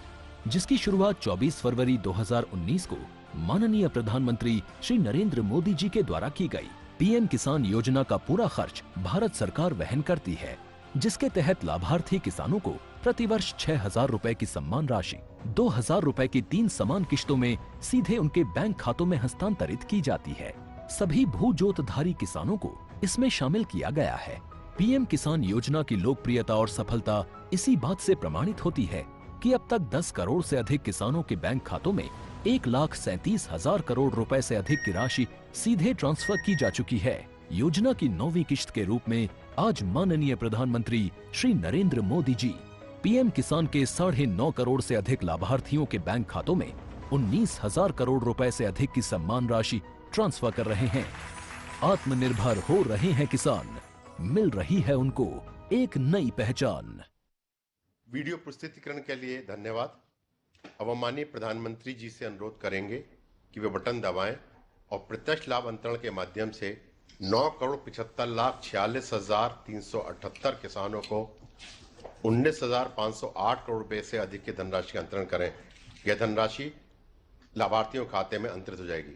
जिसकी शुरुआत 24 फरवरी 2019 को माननीय प्रधानमंत्री श्री नरेंद्र मोदी जी के द्वारा की गई। पीएम किसान योजना का पूरा खर्च भारत सरकार वहन करती है, जिसके तहत लाभार्थी किसानों को प्रतिवर्ष 6,000 रुपए की सम्मान राशि 2,000 रुपए की 3 समान किश्तों में सीधे उनके बैंक खातों में हस्तांतरित की जाती है। सभी भू जोतधारी किसानों को इसमें शामिल किया गया है। पीएम किसान योजना की लोकप्रियता और सफलता इसी बात से प्रमाणित होती है कि अब तक 10 करोड़ से अधिक किसानों के बैंक खातों में 1,37,000 करोड़ रुपए से अधिक की राशि सीधे ट्रांसफर की जा चुकी है। योजना की 9वीं किश्त के रूप में आज माननीय प्रधानमंत्री श्री नरेंद्र मोदी जी पीएम किसान के 9.5 करोड़ से अधिक लाभार्थियों के बैंक खातों में 19,000 करोड़ रुपए से अधिक की सम्मान राशि ट्रांसफर कर रहे हैं। आत्मनिर्भर हो रहे हैं किसान, मिल रही है उनको एक नई पहचान। वीडियो प्रस्तुतिकरण के लिए धन्यवाद। अब हम माननीय प्रधानमंत्री जी से अनुरोध करेंगे कि वे बटन दबाएं और प्रत्यक्ष लाभ अंतरण के माध्यम से 9,75,46,378 किसानों को 19,508 करोड़ रुपए से अधिक की धनराशि का अंतरण करें। यह धनराशि लाभार्थियों खाते में अंतरित हो जाएगी।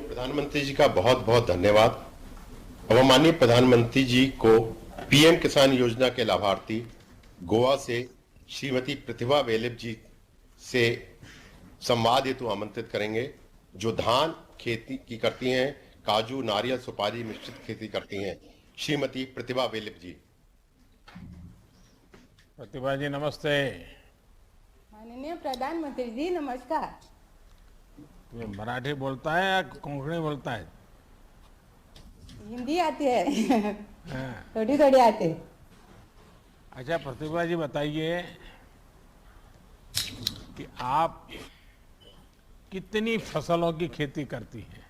प्रधानमंत्री जी का बहुत बहुत धन्यवाद। अब माननीय प्रधानमंत्री जी को पीएम किसान योजना के लाभार्थी गोवा से श्रीमती प्रतिभा वेलिप जी से संवाद हेतु आमंत्रित करेंगे, जो धान खेती की करती हैं, काजू, नारियल, सुपारी मिश्रित खेती करती हैं। श्रीमती प्रतिभा वेलिप जी। प्रतिभा जी नमस्ते। माननीय प्रधानमंत्री जी नमस्कार। तुम्हें मराठी बोलता है या कोंकणी बोलता है? हिंदी आती है थोड़ी थोड़ी आती है। अच्छा प्रतिभा जी बताइए कि आप कितनी फसलों की खेती करती हैं?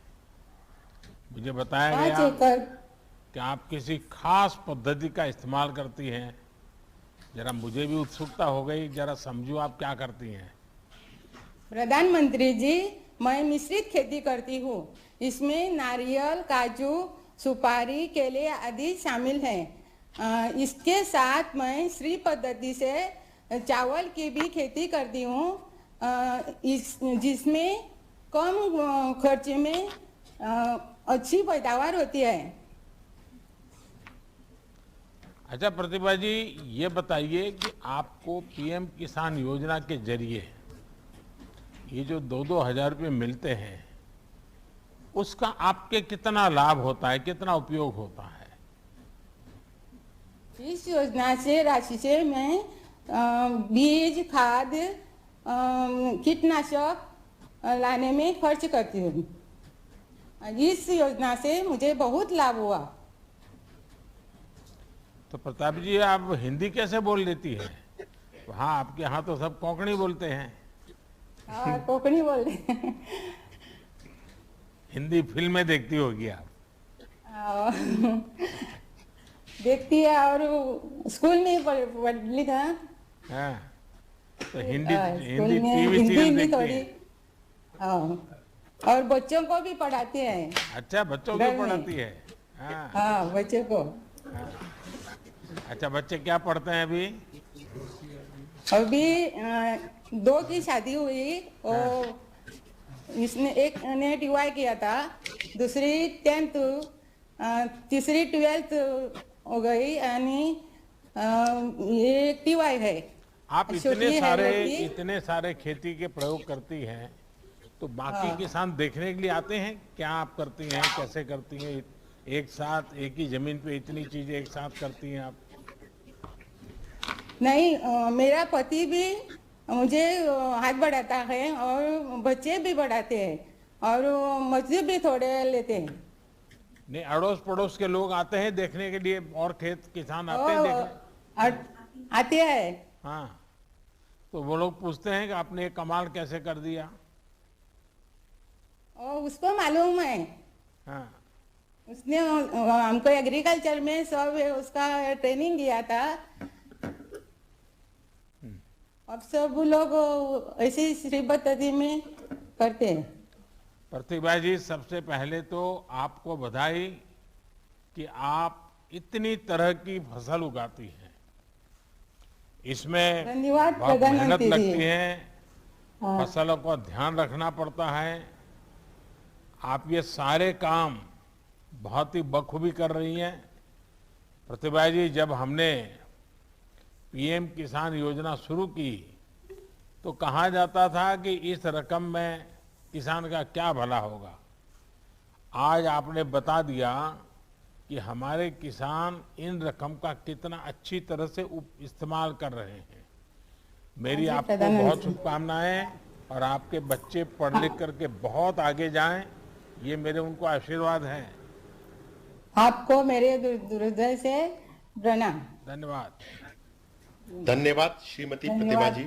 मुझे बताया गया कि आप किसी खास पद्धति का इस्तेमाल करती हैं। जरा मुझे भी उत्सुकता हो गई, जरा समझो आप क्या करती हैं। प्रधानमंत्री जी, मैं मिश्रित खेती करती हूँ। इसमें नारियल, काजू, सुपारी, केले आदि शामिल हैं। इसके साथ मैं श्री पद्धति से चावल की भी खेती करती हूँ, जिसमें कम खर्च में अच्छी पैदावार होती है। अच्छा प्रतिभा जी, ये बताइए कि आपको पीएम किसान योजना के जरिए ये जो 2-2 हजार रुपये मिलते हैं, उसका आपके कितना लाभ होता है, कितना उपयोग होता है? इस योजना से राशि से मैं बीज, खाद, कीटनाशक लाने में खर्च करती हूँ। इस योजना से मुझे बहुत लाभ हुआ। तो प्रताप जी, आप हिंदी कैसे बोल लेती है? वहाँ आपके यहाँ तो सब कोंकणी बोलते हैं। कोंकणी बोल रहे हैं। हिंदी फिल्में देखती होगी आप? देखती है, और स्कूल में ही पढ़ था। हाँ, तो हिंदी स्कूल में टीवी हिंदी सीरियल हिंदी देखती थोड़ी। हैं? और बच्चों को भी पढ़ाती है। अच्छा, बच्चों को घर में। पढ़ाती है? हाँ। हाँ, बच्चों को। अच्छा, बच्चे क्या पढ़ते हैं अभी? अभी 2 की शादी हुई और इसने एक ने TY किया था, दूसरी 10th, तीसरी 12th हो गई, यानी ये TY है। आप छोटी है लड़की। इतने सारे खेती के प्रयोग करती हैं, तो बाकी किसान देखने के लिए आते हैं? क्या आप करती हैं, कैसे करती हैं? एक साथ एक ही जमीन पे इतनी चीजें एक साथ करती हैं आप? नहीं, मेरा पति भी मुझे हाथ बढ़ाता है और बच्चे भी बढ़ाते हैं और मजदूर भी थोड़े लेते हैं। नहीं, अड़ोस पड़ोस के लोग आते हैं देखने के लिए, और खेत किसान आते हैं देखने? आते हैं। हाँ, तो वो लोग पूछते हैं कि आपने ये कमाल कैसे कर दिया? और उसको मालूम है। हाँ। उसने हमको एग्रीकल्चर में सब उसका ट्रेनिंग दिया था। अब सब लोग ऐसी श्री पद्धति में करते हैं। प्रतिभा जी, सबसे पहले तो आपको बधाई कि आप इतनी तरह की फसल उगाती हैं। इसमें धन्यवाद बहुत मेहनत प्रधानमंत्री जी। लगती है, फसलों का ध्यान रखना पड़ता है। आप ये सारे काम बहुत ही बखूबी कर रही हैं। प्रतिभा जी, जब हमने PM किसान योजना शुरू की तो कहा जाता था कि इस रकम में किसान का क्या भला होगा। आज आपने बता दिया कि हमारे किसान इन रकम का कितना अच्छी तरह से इस्तेमाल कर रहे हैं। मेरी आपको बहुत शुभकामनाएं, और आपके बच्चे पढ़ लिख करके बहुत आगे जाएं, ये मेरे उनको आशीर्वाद हैं। आपको मेरे हृदय से प्रणाम। धन्यवाद। धन्यवाद श्रीमती प्रतिभा जी।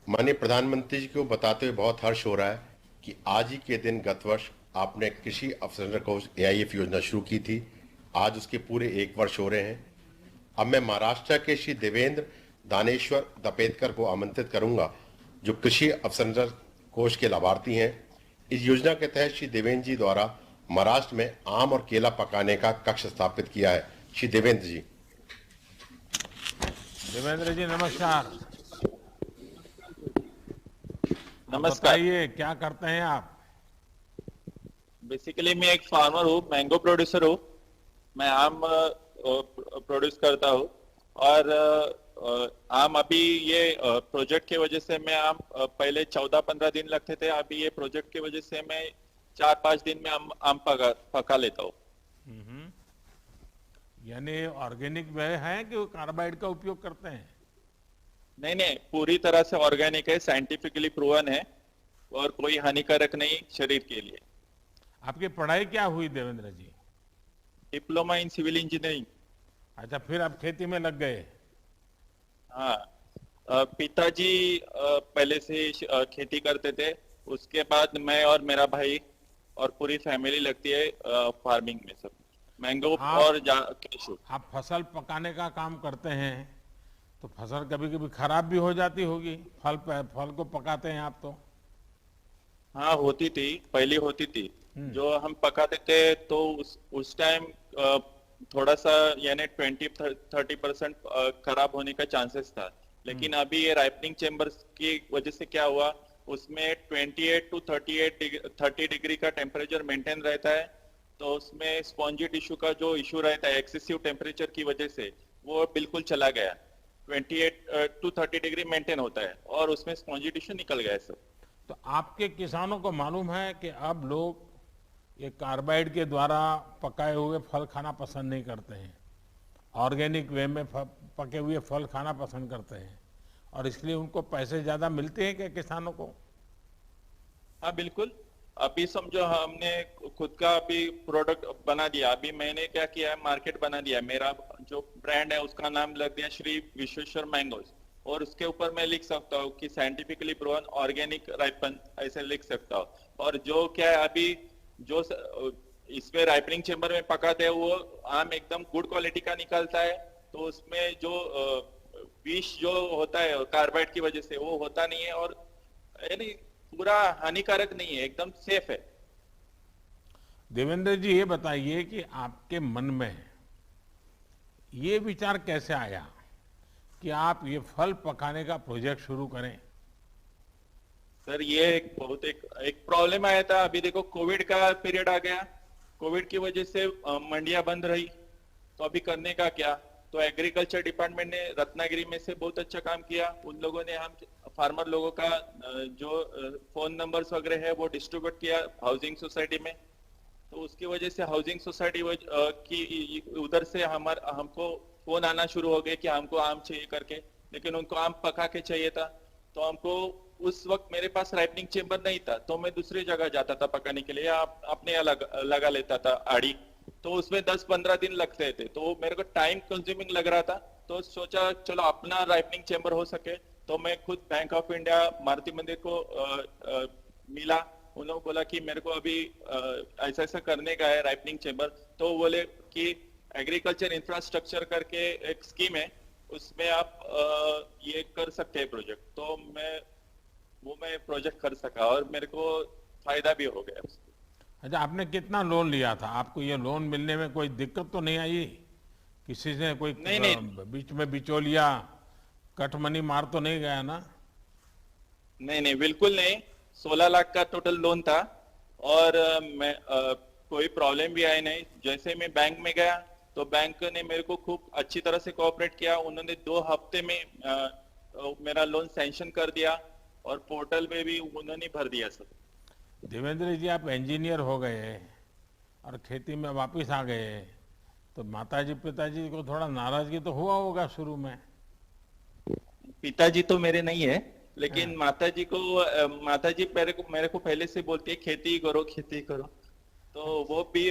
माननीय प्रधानमंत्री जी को बताते हुए बहुत हर्ष हो रहा है कि आज ही के दिन गत वर्ष आपने कृषि अवसंरचना कोष AIF योजना शुरू की थी। आज उसके पूरे 1 वर्ष हो रहे हैं। अब मैं महाराष्ट्र के श्री देवेंद्र दानेश्वर दपेतकर को आमंत्रित करूंगा, जो कृषि अवसंरचना कोष के लाभार्थी हैं। इस योजना के तहत श्री देवेंद्र जी द्वारा महाराष्ट्र में आम और केला पकाने का कक्ष स्थापित किया है। श्री देवेंद्र जी। देवेंद्र जी, नमस्कार। नमस्कार। बताइए, क्या करते हैं आप? बेसिकली मैं एक फार्मर हूँ, मैंगो प्रोड्यूसर हूँ। मैं आम प्रोड्यूस करता हूँ, और आम अभी ये प्रोजेक्ट की वजह से मैं आम पहले 14-15 दिन लगते थे, अभी ये प्रोजेक्ट की वजह से मैं 4-5 दिन में आम पका लेता हूँ। यानी ऑर्गेनिक वे है कि कार्बाइड का उपयोग करते हैं? नहीं, पूरी तरह से ऑर्गेनिक है, साइंटिफिकली प्रूवन है और कोई हानिकारक नहीं शरीर के लिए। आपकी पढ़ाई क्या हुई Devendra ji? Diploma in civil engineering. अच्छा, फिर आप खेती में लग गए? हाँ, पिताजी पहले से खेती करते थे, उसके बाद मैं और मेरा भाई और पूरी फैमिली लगती है फार्मिंग में, सब मैंगो और कैशू। आप फसल पकाने का काम करते हैं तो फसल कभी कभी खराब भी हो जाती होगी। फल को पकाते हैं आप तो? हाँ, होती थी, पहले होती थी। जो हम पकाते थे तो उस टाइम थोड़ा सा यानी 20-30% खराब होने का चांसेस था। लेकिन अभी ये राइपनिंग चेम्बर्स की वजह से क्या हुआ, उसमें 28 to 30 डिग्री का टेम्परेचर मेंटेन रहता है। तो उसमें स्पॉन्जी टिश्यू का जो इश्यू रहता है एक्सेसिव टेम्परेचर की वजह से, वो बिल्कुल चला गया। 28 to 30 डिग्री मेंटेन होता है और उसमें स्पॉन्जी टिश्यू निकल गया है सब। तो आपके किसानों को मालूम है कि अब लोग ये कार्बाइड के द्वारा पकाए हुए फल खाना पसंद नहीं करते हैं, ऑर्गेनिक वे में पके हुए फल खाना पसंद करते हैं, और इसलिए उनको पैसे ज्यादा मिलते हैं क्या किसानों को? हाँ बिल्कुल, अभी समझो हमने खुद का अभी प्रोडक्ट बना दिया, अभी मैंने क्या किया है, मार्केट बना दिया, मेरा जो ब्रांड है उसका नाम लग दिया श्री विश्वेश्वर मैंगोज, और उसके ऊपर मैं लिख सकता हूँ कि साइंटिफिकली प्रूवन ऑर्गेनिक राइपन, ऐसे लिख सकता हूँ। और जो क्या है अभी जो इसमें राइपनिंग चेम्बर में पकाते हैं वो आम एकदम गुड क्वालिटी का निकलता है, तो उसमें जो विष जो होता है कार्बाइड की वजह से वो होता नहीं है, और यानी पूरा हानिकारक नहीं है, एकदम सेफ है। देवेंद्र जी ये बताइए कि आपके मन में ये विचार कैसे आया कि आप ये फल पकाने का प्रोजेक्ट शुरू करें? सर ये एक प्रॉब्लम आया था, अभी देखो कोविड का पीरियड आ गया, कोविड की वजह से मंडियां बंद रही, तो अभी करने का क्या, तो एग्रीकल्चर डिपार्टमेंट ने रत्नागिरी में से बहुत अच्छा काम किया, उन लोगों ने हम फार्मर लोगों का जो फोन नंबर्स वगैरह है वो डिस्ट्रीब्यूट किया हाउसिंग सोसाइटी में, तो उसकी वजह से हाउसिंग सोसाइटी की उधर से हमको फोन आना शुरू हो गए कि हमको आम चाहिए करके, लेकिन उनको आम पका के चाहिए था, तो हमको उस वक्त मेरे पास राइपनिंग चेम्बर नहीं था, तो मैं दूसरी जगह जाता था पकाने के लिए, अपने लगा लेता था आड़ी, तो उसमें 10-15 दिन लगते थे, तो मेरे को टाइम कंज्यूमिंग लग रहा था, तो सोचा चलो अपना राइपनिंग चेम्बर हो सके, तो मैं खुद बैंक ऑफ इंडिया मारुति मंदिर को मिला, उन्होंने बोला कि मेरे को अभी ऐसा ऐसा करने का है राइपनिंग चेम्बर, तो बोले कि एग्रीकल्चर इंफ्रास्ट्रक्चर करके एक स्कीम है, उसमें आप ये कर सकते हैं प्रोजेक्ट, तो मैं प्रोजेक्ट कर सका और मेरे को फायदा भी हो गया। अच्छा, आपने कितना लोन लिया था? आपको ये लोन मिलने में कोई दिक्कत तो नहीं आई? किसी से कोई नहीं। बीच में बिचौलिया कटमनी मार तो नहीं गया ना? नहीं, बिल्कुल नहीं। 16 लाख का टोटल लोन था और मैं कोई प्रॉब्लम भी आई नहीं। जैसे मैं बैंक में गया तो बैंक ने मेरे को खूब अच्छी तरह से कोऑपरेट किया, उन्होंने 2 हफ्ते में मेरा लोन सैंक्शन कर दिया और पोर्टल पे भी उन्होंने भर दिया सब। देवेंद्र जी, आप इंजीनियर हो गए और खेती में वापस आ गए, तो माताजी पिताजी को थोड़ा नाराजगी तो हुआ होगा शुरू में? पिताजी तो मेरे नहीं है, लेकिन माताजी मेरे को पहले से बोलती है खेती करो, तो वो भी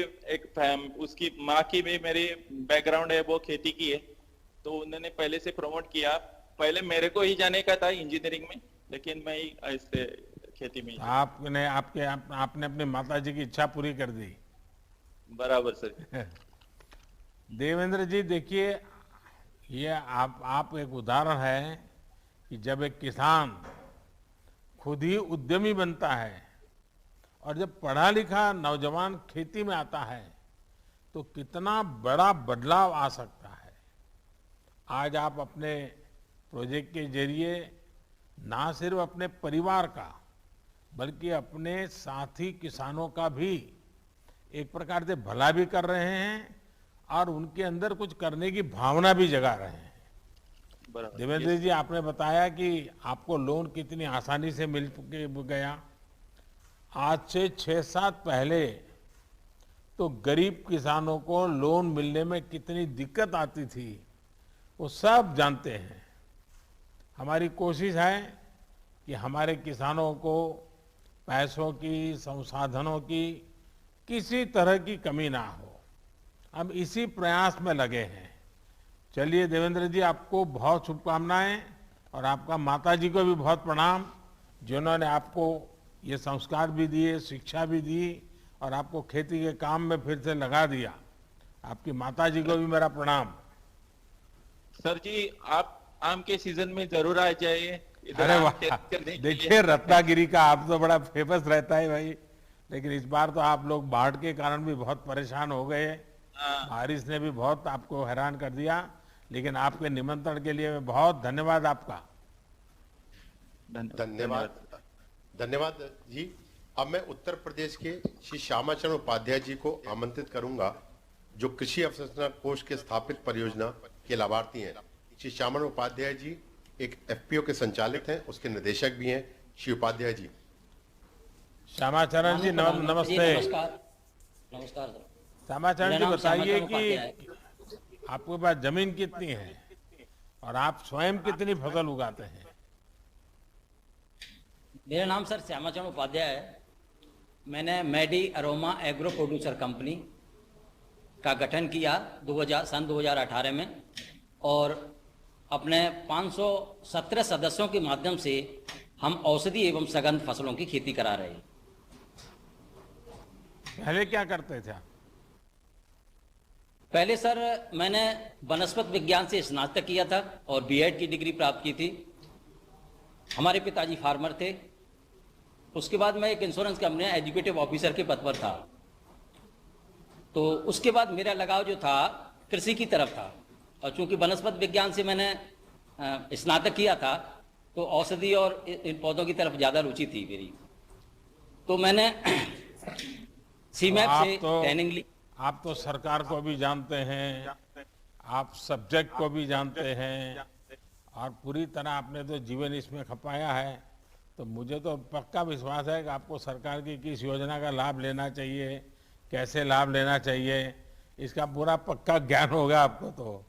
उसकी माँ की भी मेरी बैकग्राउंड है, वो खेती की है, तो उन्होंने पहले से प्रमोट किया। पहले मेरे को ही जाने का था इंजीनियरिंग में, लेकिन मैं ही ऐसे खेती में। आपने अपनी माताजी की इच्छा पूरी कर दी। बराबर सर। देवेंद्र जी, देखिए, ये आप एक उदाहरण है कि जब एक किसान खुद ही उद्यमी बनता है और जब पढ़ा लिखा नौजवान खेती में आता है तो कितना बड़ा बदलाव आ सकता है। आज आप अपने प्रोजेक्ट के जरिए ना सिर्फ अपने परिवार का बल्कि अपने साथी किसानों का भी एक प्रकार से भला भी कर रहे हैं और उनके अंदर कुछ करने की भावना भी जगा रहे हैं। देवेंद्र जी, आपने बताया कि आपको लोन कितनी आसानी से मिल गया। आज से 6-7 पहले तो गरीब किसानों को लोन मिलने में कितनी दिक्कत आती थी वो सब जानते हैं। हमारी कोशिश है कि हमारे किसानों को पैसों की, संसाधनों की किसी तरह की कमी ना हो। हम इसी प्रयास में लगे हैं। चलिए देवेंद्र जी, आपको बहुत शुभकामनाएं और आपका माताजी को भी बहुत प्रणाम, जिन्होंने आपको ये संस्कार भी दिए, शिक्षा भी दी और आपको खेती के काम में फिर से लगा दिया। आपकी माताजी को भी मेरा प्रणाम। सर जी, आप आम के सीजन में जरूर आ जाइए। अरे वाह, देखिए रत्नागिरी का आप तो बड़ा फेमस रहता है भाई, लेकिन इस बार तो आप लोग बाढ़ के कारण भी बहुत परेशान हो गए। बारिश ने भी बहुत आपको हैरान कर दिया, लेकिन आपके निमंत्रण के लिए मैं बहुत धन्यवाद आपका। धन्यवाद जी। अब मैं उत्तर प्रदेश के श्री श्यामाचरण उपाध्याय जी को आमंत्रित करूंगा, जो कृषि अवसंरचना कोष के स्थापित परियोजना के लाभार्थी हैं। श्री श्यामाचरण उपाध्याय जी एक एफपीओ के संचालित हैं, उसके निदेशक भी हैं। श्री उपाध्याय जी। श्यामाचरण जी नमस्ते। नमस्कार। श्यामाचरण जी, बताइए कि आपके पास जमीन कितनी है और आप स्वयं कितनी फसल उगाते हैं? मेरा नाम सर श्यामाचरण उपाध्याय है मैंने Maddy aroma agro producer company का गठन किया सन 2018 में और अपने 517 सदस्यों के माध्यम से हम औषधि एवं सघन फसलों की खेती करा रहे हैं। पहले क्या करते थे आप? पहले सर मैंने वनस्पति विज्ञान से स्नातक किया था और बीएड की डिग्री प्राप्त की थी। हमारे पिताजी फार्मर थे। उसके बाद मैं एक इंश्योरेंस कंपनी में एग्जीक्यूटिव ऑफिसर के पद पर था। तो उसके बाद मेरा लगाव जो था कृषि की तरफ था और चूंकि वनस्पति विज्ञान से मैंने स्नातक किया था तो औषधि और इन पौधों की तरफ ज़्यादा रुचि थी मेरी। तो मैंने सीमैप से ट्रेनिंग ली। आप तो सरकार को भी जानते हैं, आप सब्जेक्ट को भी जानते हैं और पूरी तरह आपने तो जीवन इसमें खपाया है। तो मुझे तो पक्का विश्वास है कि आपको सरकार की किस योजना का लाभ लेना चाहिए, कैसे लाभ लेना चाहिए, इसका पूरा पक्का ज्ञान होगा आपको। तो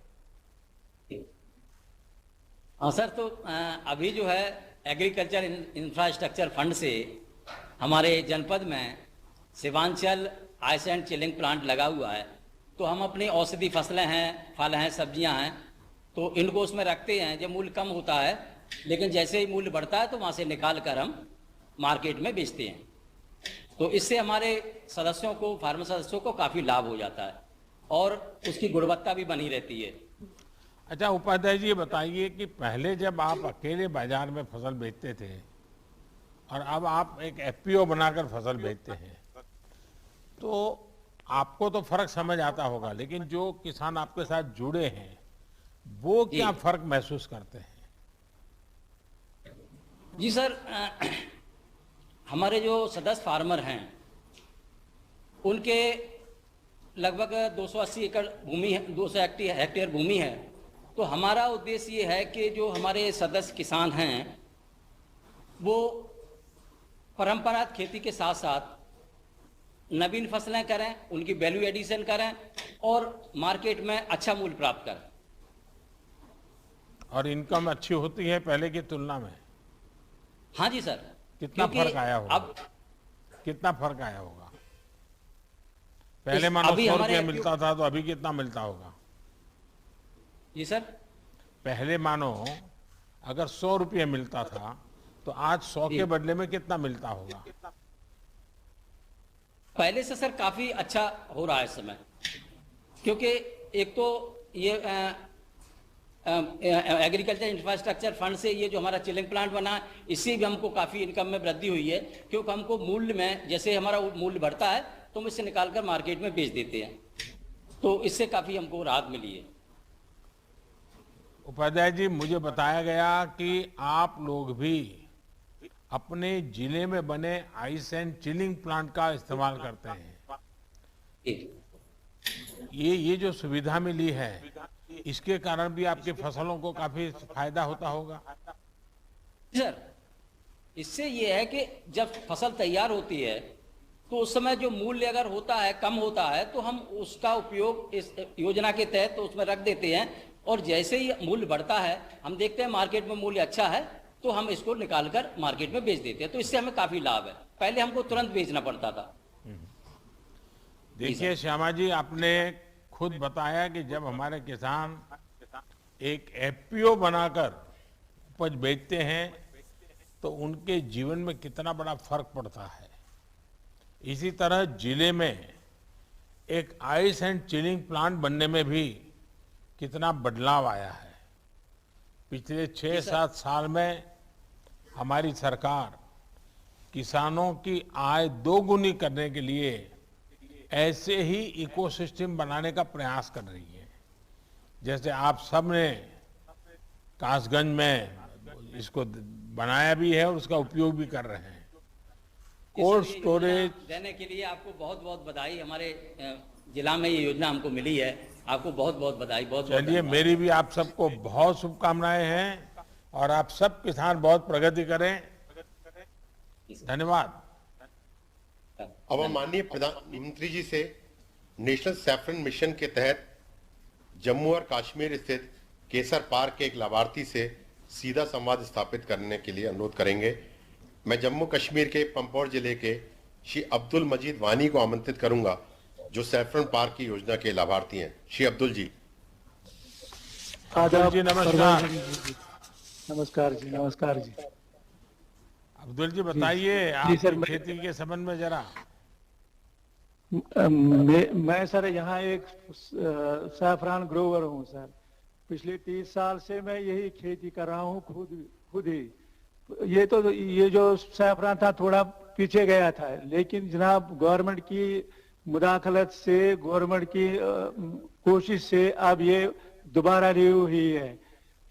हाँ सर, तो अभी जो है एग्रीकल्चर इंफ्रास्ट्रक्चर फंड से हमारे जनपद में शिवांचल आइस एंड चिलिंग प्लांट लगा हुआ है। तो हम अपनी औषधि फसलें हैं, फल हैं, सब्जियां हैं, तो इनको उसमें रखते हैं। जब मूल्य कम होता है लेकिन जैसे ही मूल्य बढ़ता है तो वहाँ से निकाल कर हम मार्केट में बेचते हैं। तो इससे हमारे सदस्यों को, फार्मर सदस्यों को काफ़ी लाभ हो जाता है और उसकी गुणवत्ता भी बनी रहती है। अच्छा उपाध्याय जी, बताइए कि पहले जब आप अकेले बाजार में फसल बेचते थे और अब आप एक एफपीओ बनाकर फसल बेचते हैं तो आपको तो फर्क समझ आता होगा, लेकिन जो किसान आपके साथ जुड़े हैं वो क्या फर्क महसूस करते हैं? जी सर, हमारे जो सदस्य फार्मर हैं उनके लगभग 280 एकड़ भूमि है, 200 हेक्टेयर भूमि है। तो हमारा उद्देश्य ये है कि जो हमारे सदस्य किसान हैं वो परंपरागत खेती के साथ साथ नवीन फसलें करें, उनकी वैल्यू एडिशन करें और मार्केट में अच्छा मूल्य प्राप्त करें। और इनकम अच्छी होती है पहले की तुलना में? हाँ जी सर। कितना फर्क आया होगा? अब कितना फर्क आया होगा? पहले मानो 100 रुपया मिलता था तो अभी कितना मिलता होगा? जी सर। पहले मानो अगर 100 रुपया मिलता था तो आज 100 के बदले में कितना मिलता होगा? पहले से सर काफी अच्छा हो रहा है इस समय, क्योंकि एक तो ये एग्रीकल्चर इंफ्रास्ट्रक्चर फंड से ये जो हमारा चिलिंग प्लांट बना, इससे भी हमको काफी इनकम में वृद्धि हुई है। क्योंकि हमको मूल्य में, जैसे हमारा मूल्य बढ़ता है तो हम इससे निकालकर मार्केट में बेच देते हैं, तो इससे काफी हमको राहत मिली है। उपाध्याय जी, मुझे बताया गया कि आप लोग भी अपने जिले में बने आइस एंड चिलिंग प्लांट का इस्तेमाल करते हैं। ये जो सुविधा मिली है इसके कारण भी आपके फसलों को काफी फायदा होता होगा? सर, इससे ये है कि जब फसल तैयार होती है तो उस समय जो मूल्य अगर होता है, कम होता है, तो हम उसका उपयोग इस योजना के तहत तो उसमें रख देते हैं और जैसे ही मूल्य बढ़ता है, हम देखते हैं मार्केट में मूल्य अच्छा है तो हम इसको निकालकर मार्केट में बेच देते हैं। तो इससे हमें काफी लाभ है। पहले हमको तुरंत बेचना पड़ता था। देखिए श्यामा जी, आपने खुद बताया कि जब हमारे किसान एक एफपीओ बनाकर उपज बेचते हैं तो उनके जीवन में कितना बड़ा फर्क पड़ता है। इसी तरह जिले में एक आइस एंड चिलिंग प्लांट बनने में भी कितना बदलाव आया है। पिछले 6-7 साल में हमारी सरकार किसानों की आय दोगुनी करने के लिए ऐसे ही इकोसिस्टम बनाने का प्रयास कर रही है। जैसे आप सब ने कासगंज में इसको बनाया भी है और उसका उपयोग भी कर रहे हैं। कोल्ड स्टोरेज देने के लिए आपको बहुत बहुत बधाई। हमारे जिला में ये योजना हमको मिली है, आपको बहुत बहुत बधाई। बहुत चलिए, मेरी भी आप सबको बहुत शुभकामनाएं हैं और आप सब किसान बहुत प्रगति करें। धन्यवाद। अब हम माननीय प्रधानमंत्री जी से नेशनल सैफरन मिशन के तहत जम्मू और कश्मीर स्थित केसर पार्क के एक लाभार्थी से सीधा संवाद स्थापित करने के लिए अनुरोध करेंगे। मैं जम्मू कश्मीर के पंपोर जिले के श्री अब्दुल मजीद वानी को आमंत्रित करूंगा, जो सैफरन पार्क की योजना के लाभार्थी हैं। श्री अब्दुल जी। अब्दुल जी नमस्कार। नमस्कार जी, नमस्कार जी। अब्दुल जी बताइए आपकी खेती के संबंध में जरा। मैं सर यहाँ एक सैफरान ग्रोवर हूँ सर। पिछले 30 साल से मैं यही खेती कर रहा हूँ खुद ही। ये जो सैफरान था थोड़ा पीछे गया था, लेकिन जनाब गवर्नमेंट की मुदाखलत से, गवर्नमेंट की कोशिश से अब ये दोबारा रिव्यू हुई है।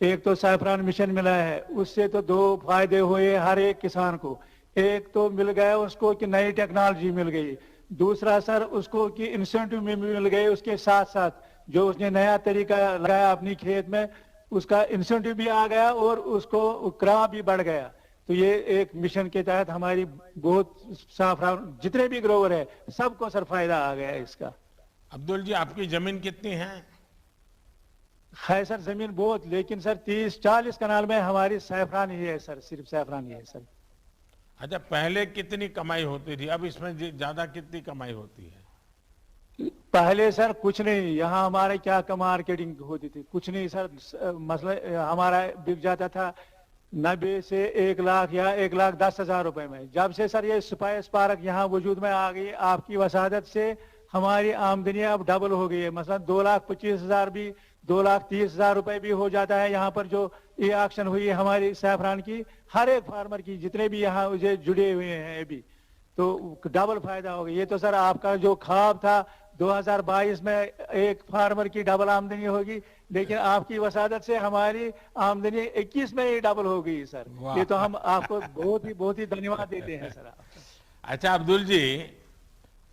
एक तो सैफरान मिशन मिला है, उससे तो 2 फायदे हुए हर एक किसान को। एक तो मिल गया उसको कि नई टेक्नोलॉजी मिल गई, दूसरा सर उसको कि इंसेंटिव में मिल गए, उसके साथ साथ जो उसने नया तरीका लगाया अपनी खेत में उसका इंसेंटिव भी आ गया और उसको क्रॉप भी बढ़ गया। तो ये एक मिशन के तहत हमारी बहुत सैफरान जितने भी ग्रोवर है सबको सर फायदा आ गया इसका। अब्दुल जी आपकी जमीन कितनी है सर? जमीन बहुत, लेकिन सर 30-40 कनाल में हमारी सैफरान ही है सर, सिर्फ सैफरान ही है सर। अच्छा, पहले कितनी कमाई होती थी, अब इसमें ज्यादा कितनी कमाई होती है? पहले सर कुछ नहीं, यहाँ हमारे क्या मार्केटिंग होती थी, कुछ नहीं सर। मसला हमारा बिक जाता था 90 से 1 लाख या 1,10,000 रुपए में। जब से सर ये स्पाइस पार्क यहाँ वजूद में आ गई, आपकी वसादत से हमारी आमदनी अब डबल हो गई है। मसलन 2,25,000 भी 2,30,000 रुपए भी हो जाता है। यहाँ पर जो ये ऑक्शन हुई है हमारी सैफरान की, हर एक फार्मर की जितने भी यहाँ मुझे जुड़े हुए हैं अभी, तो डबल फायदा हो गया। ये तो सर आपका जो ख्वाब था 2022 में एक फार्मर की डबल आमदनी होगी, लेकिन आपकी वसादत से हमारी आमदनी 21 में ही डबल हो गई सर। ये तो हम आपको बहुत ही धन्यवाद देते हैं सर। अच्छा अब्दुल जी,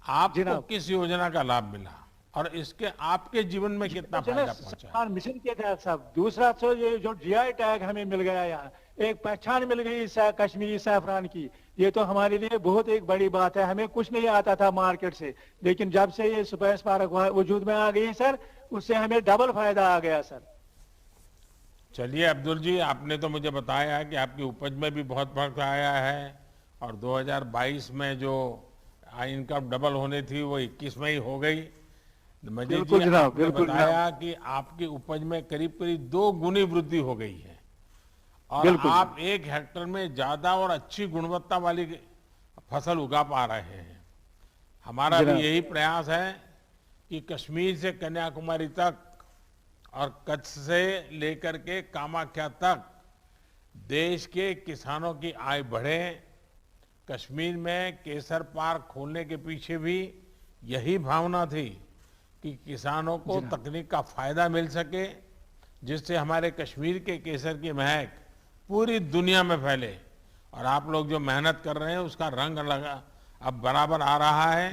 आपको किस योजना का लाभ मिला और इसके आपके जीवन में कितना फायदा पहुंचा? मिशन के तहत साहब। दूसरा तो ये जो GI टैग हमें मिल गया, यहाँ एक पहचान मिल गई कश्मीरी सैफरान की, ये तो हमारे लिए बहुत एक बड़ी बात है। हमें कुछ नहीं आता था मार्केट से, लेकिन जब से ये स्पाइस पार्क वजूद में आ गई सर, उससे हमें डबल फायदा आ गया सर। चलिए अब्दुल जी, आपने तो मुझे बताया कि आपकी उपज में भी बहुत फर्क आया है और 2022 में जो इनकम डबल होनी थी वो 21 में ही हो गई। मजीद जी आपने बताया कि आपकी उपज में करीब 2 गुनी वृद्धि हो गई है और आप 1 हेक्टेयर में ज्यादा और अच्छी गुणवत्ता वाली फसल उगा पा रहे हैं। हमारा भी यही प्रयास है कि कश्मीर से कन्याकुमारी तक और कच्छ से लेकर के कामाख्या तक देश के किसानों की आय बढ़े। कश्मीर में केसर पार्क खोलने के पीछे भी यही भावना थी कि किसानों को तकनीक का फायदा मिल सके, जिससे हमारे कश्मीर के केसर की महक पूरी दुनिया में फैले। और आप लोग जो मेहनत कर रहे हैं उसका रंग लगा अब बराबर आ रहा है।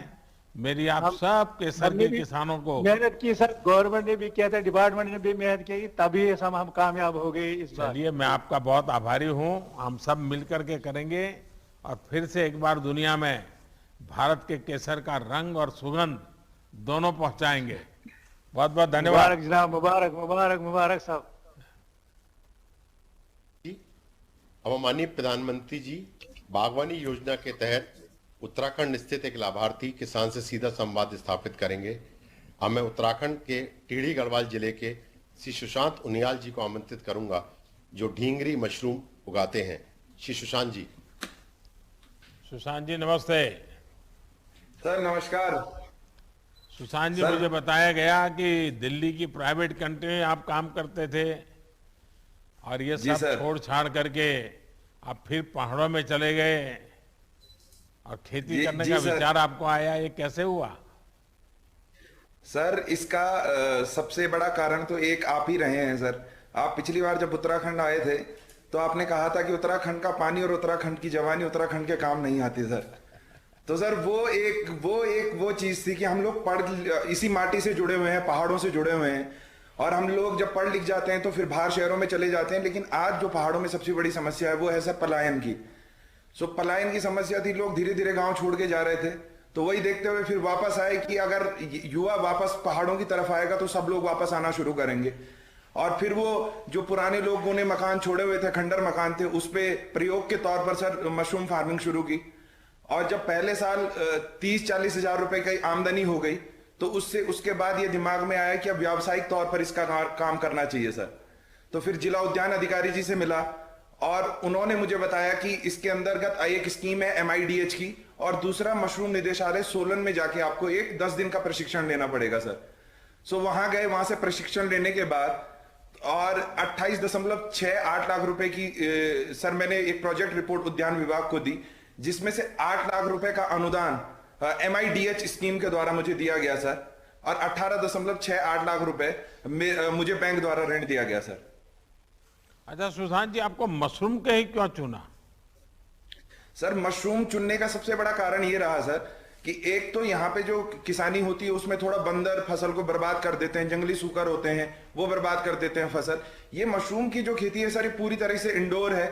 मेरी आप सब केसर के किसानों को मेहनत की सर, गवर्नमेंट ने भी किया था, डिपार्टमेंट ने भी मेहनत की, तभी हम कामयाब हो गए इस बार। चलिए, मैं आपका बहुत आभारी हूँ। हम सब मिलकर के करेंगे और फिर से एक बार दुनिया में भारत के केसर का रंग और सुगंध दोनों पहुंचाएंगे। बहुत बहुत धन्यवाद। मुबारक जनाब, मुबारक मुबारक मुबारक साहब। अब माननीय प्रधानमंत्री जी बागवानी योजना के तहत उत्तराखंड स्थित एक लाभार्थी किसान से सीधा संवाद स्थापित करेंगे। अब मैं उत्तराखंड के टिहरी गढ़वाल जिले के श्री सुशांत उनियाल जी को आमंत्रित करूंगा, जो ढींगरी मशरूम उगाते हैं। श्री सुशांत जी। सुशांत जी नमस्ते। सर नमस्कार। सुशांत जी, मुझे बताया गया कि दिल्ली की प्राइवेट कंपनी में आप काम करते थे और ये सब छोड़ छाड़ करके आप फिर पहाड़ों में चले गए और खेती करने का विचार आपको आया, ये कैसे हुआ? सर इसका सबसे बड़ा कारण तो एक आप ही रहे हैं सर। आप पिछली बार जब उत्तराखंड आए थे तो आपने कहा था कि उत्तराखंड का पानी और उत्तराखंड की जवानी उत्तराखंड के काम नहीं आती सर। तो सर वो चीज थी कि हम लोग इसी माटी से जुड़े हुए हैं, पहाड़ों से जुड़े हुए हैं, और हम लोग जब पढ़ लिख जाते हैं तो फिर बाहर शहरों में चले जाते हैं। लेकिन आज जो पहाड़ों में सबसे बड़ी समस्या है वो है सर पलायन की। पलायन की समस्या थी, लोग धीरे धीरे गांव छोड़ के जा रहे थे। तो वही देखते हुए फिर वापस आए कि अगर युवा वापस पहाड़ों की तरफ आएगा तो सब लोग वापस आना शुरू करेंगे। और फिर वो जो पुराने लोगों ने मकान छोड़े हुए थे, खंडर मकान थे, उस पे प्रयोग के तौर पर सर मशरूम फार्मिंग शुरू की। और जब पहले साल 30-40 हजार रुपए की आमदनी हो गई तो उसके बाद ये दिमाग में आया कि अब व्यावसायिक तौर पर इसका काम करना चाहिए सर। तो फिर जिला उद्यान अधिकारी जी से मिला और उन्होंने मुझे बताया कि इसके अंतर्गत एक स्कीम है MIDH की और दूसरा मशरूम निदेशालय सोलन में जाके आपको 10 दिन का प्रशिक्षण लेना पड़ेगा सर। सो वहां गए, वहां से प्रशिक्षण लेने के बाद और 28.68 लाख रुपए की सर मैंने एक प्रोजेक्ट रिपोर्ट उद्यान विभाग को दी, जिसमें से 8 लाख रुपए का अनुदान MIDH स्कीम के द्वारा मुझे दिया गया सर और 18.68 लाख रुपए मुझे बैंक द्वारा ऋण दिया गया सर। अच्छा सुशांत जी, आपको मशरूम के ही क्यों चुना? सर मशरूम चुनने का सबसे बड़ा कारण ये रहा सर कि एक तो यहाँ पे जो किसानी होती है उसमें थोड़ा बंदर फसल को बर्बाद कर देते हैं, जंगली सूकर होते हैं वो बर्बाद कर देते हैं फसल। ये मशरूम की जो खेती है सर ये पूरी तरह से इंडोर है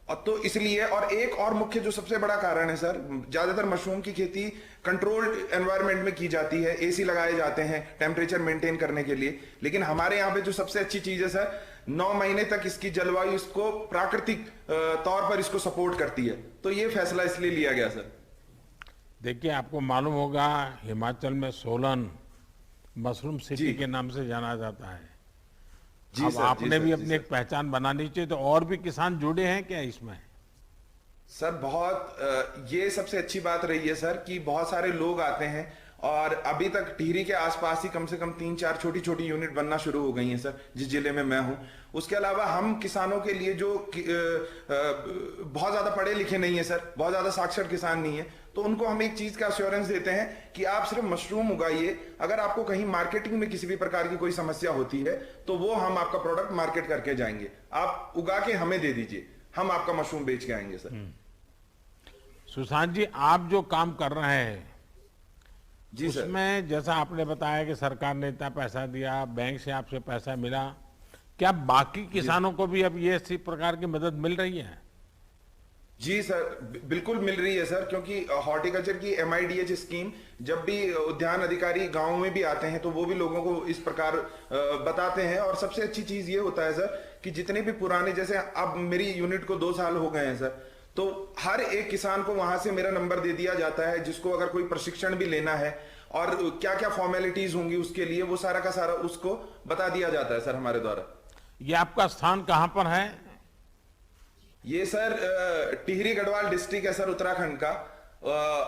और तो इसलिए, और एक और मुख्य जो सबसे बड़ा कारण है सर, ज्यादातर मशरूम की खेती कंट्रोल्ड एनवायरनमेंट में की जाती है, AC लगाए जाते हैं टेम्परेचर मेंटेन करने के लिए, लेकिन हमारे यहाँ पे जो सबसे अच्छी चीज है सर 9 महीने तक इसकी जलवायु इसको प्राकृतिक तौर पर इसको सपोर्ट करती है, तो ये फैसला इसलिए लिया गया सर। देखिए आपको मालूम होगा हिमाचल में सोलन मशरूम सिटी के नाम से जाना जाता है। अब सर, आपने भी सर, अपनी एक पहचान बनानी चाहिए, तो और भी किसान जुड़े हैं क्या इसमें? सर बहुत ये सबसे अच्छी बात रही है सर कि बहुत सारे लोग आते हैं और अभी तक टिहरी के आसपास ही कम से कम 3-4 छोटी छोटी यूनिट बनना शुरू हो गई हैं सर, जिस जिले में मैं हूं। उसके अलावा हम किसानों के लिए जो बहुत ज्यादा पढ़े लिखे नहीं है सर, बहुत ज्यादा साक्षर किसान नहीं है, तो उनको हम एक चीज का अश्योरेंस देते हैं कि आप सिर्फ मशरूम उगाइए, अगर आपको कहीं मार्केटिंग में किसी भी प्रकार की कोई समस्या होती है तो वो हम आपका प्रोडक्ट मार्केट करके जाएंगे, आप उगा के हमें दे दीजिए, हम आपका मशरूम बेच के आएंगे सर। सुशांत जी, आप जो काम कर रहे हैं जी सर, उसमें जैसा आपने बताया कि सरकार ने इतना पैसा दिया, बैंक से आपसे पैसा मिला, क्या बाकी किसानों को भी अब ये इसी प्रकार की मदद मिल रही है? जी सर बिल्कुल मिल रही है सर, क्योंकि हॉर्टिकल्चर की MIDH स्कीम जब भी उद्यान अधिकारी गांव में भी आते हैं तो वो भी लोगों को इस प्रकार बताते हैं। और सबसे अच्छी चीज ये होता है सर कि जितने भी पुराने, जैसे अब मेरी यूनिट को 2 साल हो गए हैं सर, तो हर एक किसान को वहां से मेरा नंबर दे दिया जाता है, जिसको अगर कोई प्रशिक्षण भी लेना है और क्या क्या फॉर्मेलिटीज होंगी उसके लिए, वो सारा का सारा उसको बता दिया जाता है सर हमारे द्वारा। ये आपका स्थान कहां पर है? ये सर टिहरी गढ़वाल डिस्ट्रिक्ट है सर उत्तराखंड का,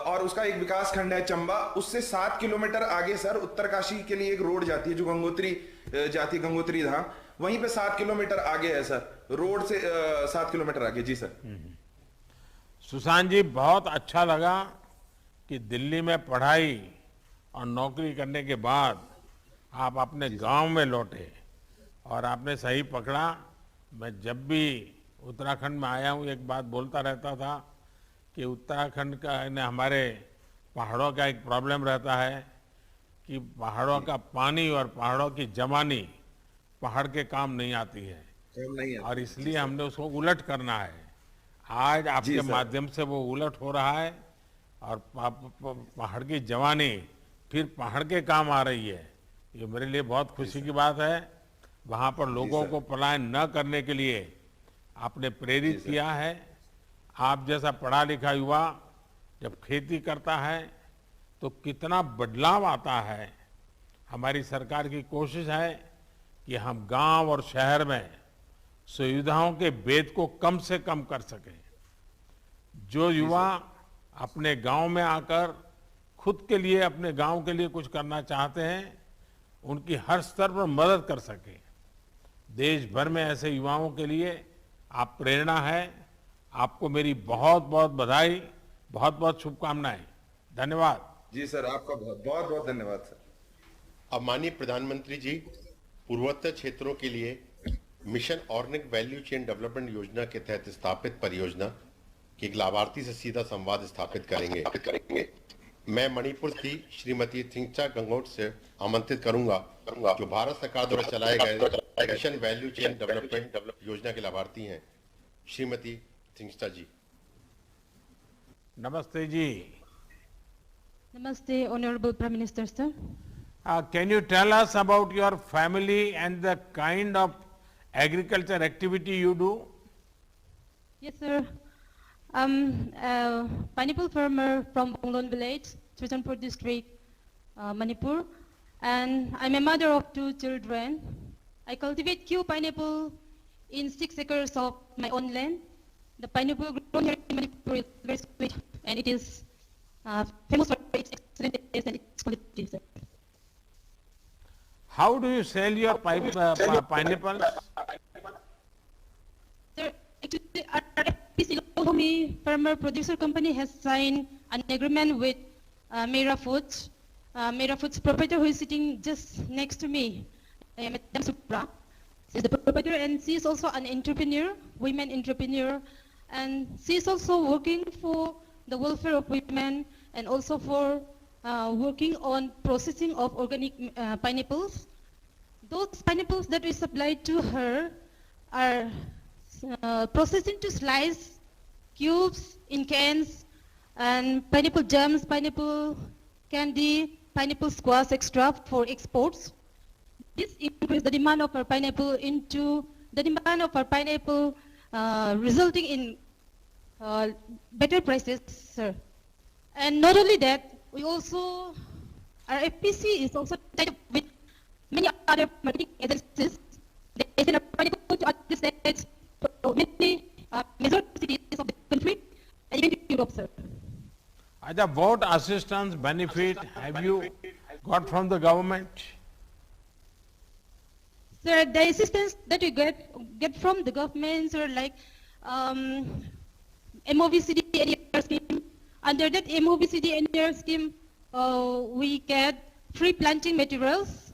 और उसका एक विकास खंड है चंबा, उससे 7 किलोमीटर आगे सर उत्तरकाशी के लिए एक रोड जाती है जो गंगोत्री जाती है, गंगोत्री धाम, वहीं पे 7 किलोमीटर आगे है सर, रोड से 7 किलोमीटर आगे। जी सर। सुशांत जी, बहुत अच्छा लगा कि दिल्ली में पढ़ाई और नौकरी करने के बाद आप अपने गांव में लौटे और आपने सही पकड़ा। मैं जब भी उत्तराखंड में आया हूँ एक बात बोलता रहता था कि उत्तराखंड का हमारे पहाड़ों का एक प्रॉब्लम रहता है कि पहाड़ों का पानी और पहाड़ों की जवानी पहाड़ के काम नहीं आती है, और इसलिए हमने उसको उलट करना है। आज आपके माध्यम से वो उलट हो रहा है और पहाड़ की जवानी फिर पहाड़ के काम आ रही है। ये मेरे लिए बहुत खुशी की बात है। वहाँ पर लोगों को पलायन न करने के लिए आपने प्रेरित किया है। आप जैसा पढ़ा लिखा युवा जब खेती करता है तो कितना बदलाव आता है। हमारी सरकार की कोशिश है कि हम गांव और शहर में सुविधाओं के भेद को कम से कम कर सकें। जो युवा अपने गांव में आकर खुद के लिए, अपने गांव के लिए कुछ करना चाहते हैं, उनकी हर स्तर पर मदद कर सके। देश भर में ऐसे युवाओं के लिए आप प्रेरणा है। आपको मेरी बहुत बहुत बधाई, बहुत बहुत शुभकामनाएं। धन्यवाद। जी सर, आपका बहुत बहुत धन्यवाद सर। अब माननीय प्रधानमंत्री जी पूर्वोत्तर क्षेत्रों के लिए mission organic value chain development योजना के तहत स्थापित परियोजना के एक लाभार्थी से सीधा संवाद स्थापित करेंगे। मैं मणिपुर की श्रीमती थिंगचा गंगोट से आमंत्रित करूंगा जो भारत सरकार द्वारा चलाए गए मिशन वैल्यू चेन डेवलपमेंट योजना के लाभार्थी हैं। श्रीमती थिंगचा जी। नमस्ते जी। Namaste, Honorable Prime Minister, sir. Can you tell us about your family and the kind of agriculture activity you do? Yes, sir. I'm a pineapple farmer from Bonglon village, Churchanpur district, Manipur, and I'm a mother of 2 children. I cultivate Q pineapple in 6 acres of my own land. The pineapple grown here in Manipur is very sweet, and it is famous for its excellent taste and its quality, sir. How do you sell your pineapples? Sir, actually, our FPC Lomi Farmer Producer Company has signed an agreement with Mera Foods. Mera Foods proprietor who is sitting just next to me, Madam Supra. She's the proprietor and she is also an entrepreneur, women entrepreneur, and she is also working for the welfare of women and also for working on processing of organic pineapples. Those pineapples that we supply to her are processed into slice, cubes, in cans, and pineapple jams, pineapple candy, pineapple squash extract for exports. This increases the demand of our pineapple resulting in better prices, sir. And not only that, we also, our FPC is also tied up with many other marketing agencies. They send our pineapple to other states, to many major cities of the country, and even to Europe, sir. Aja, what assistance, benefit have you got from the government? Sir, the assistance that we get from the government, sir, like MOVCD NER scheme. Under that MOVCD NER scheme, we get free planting materials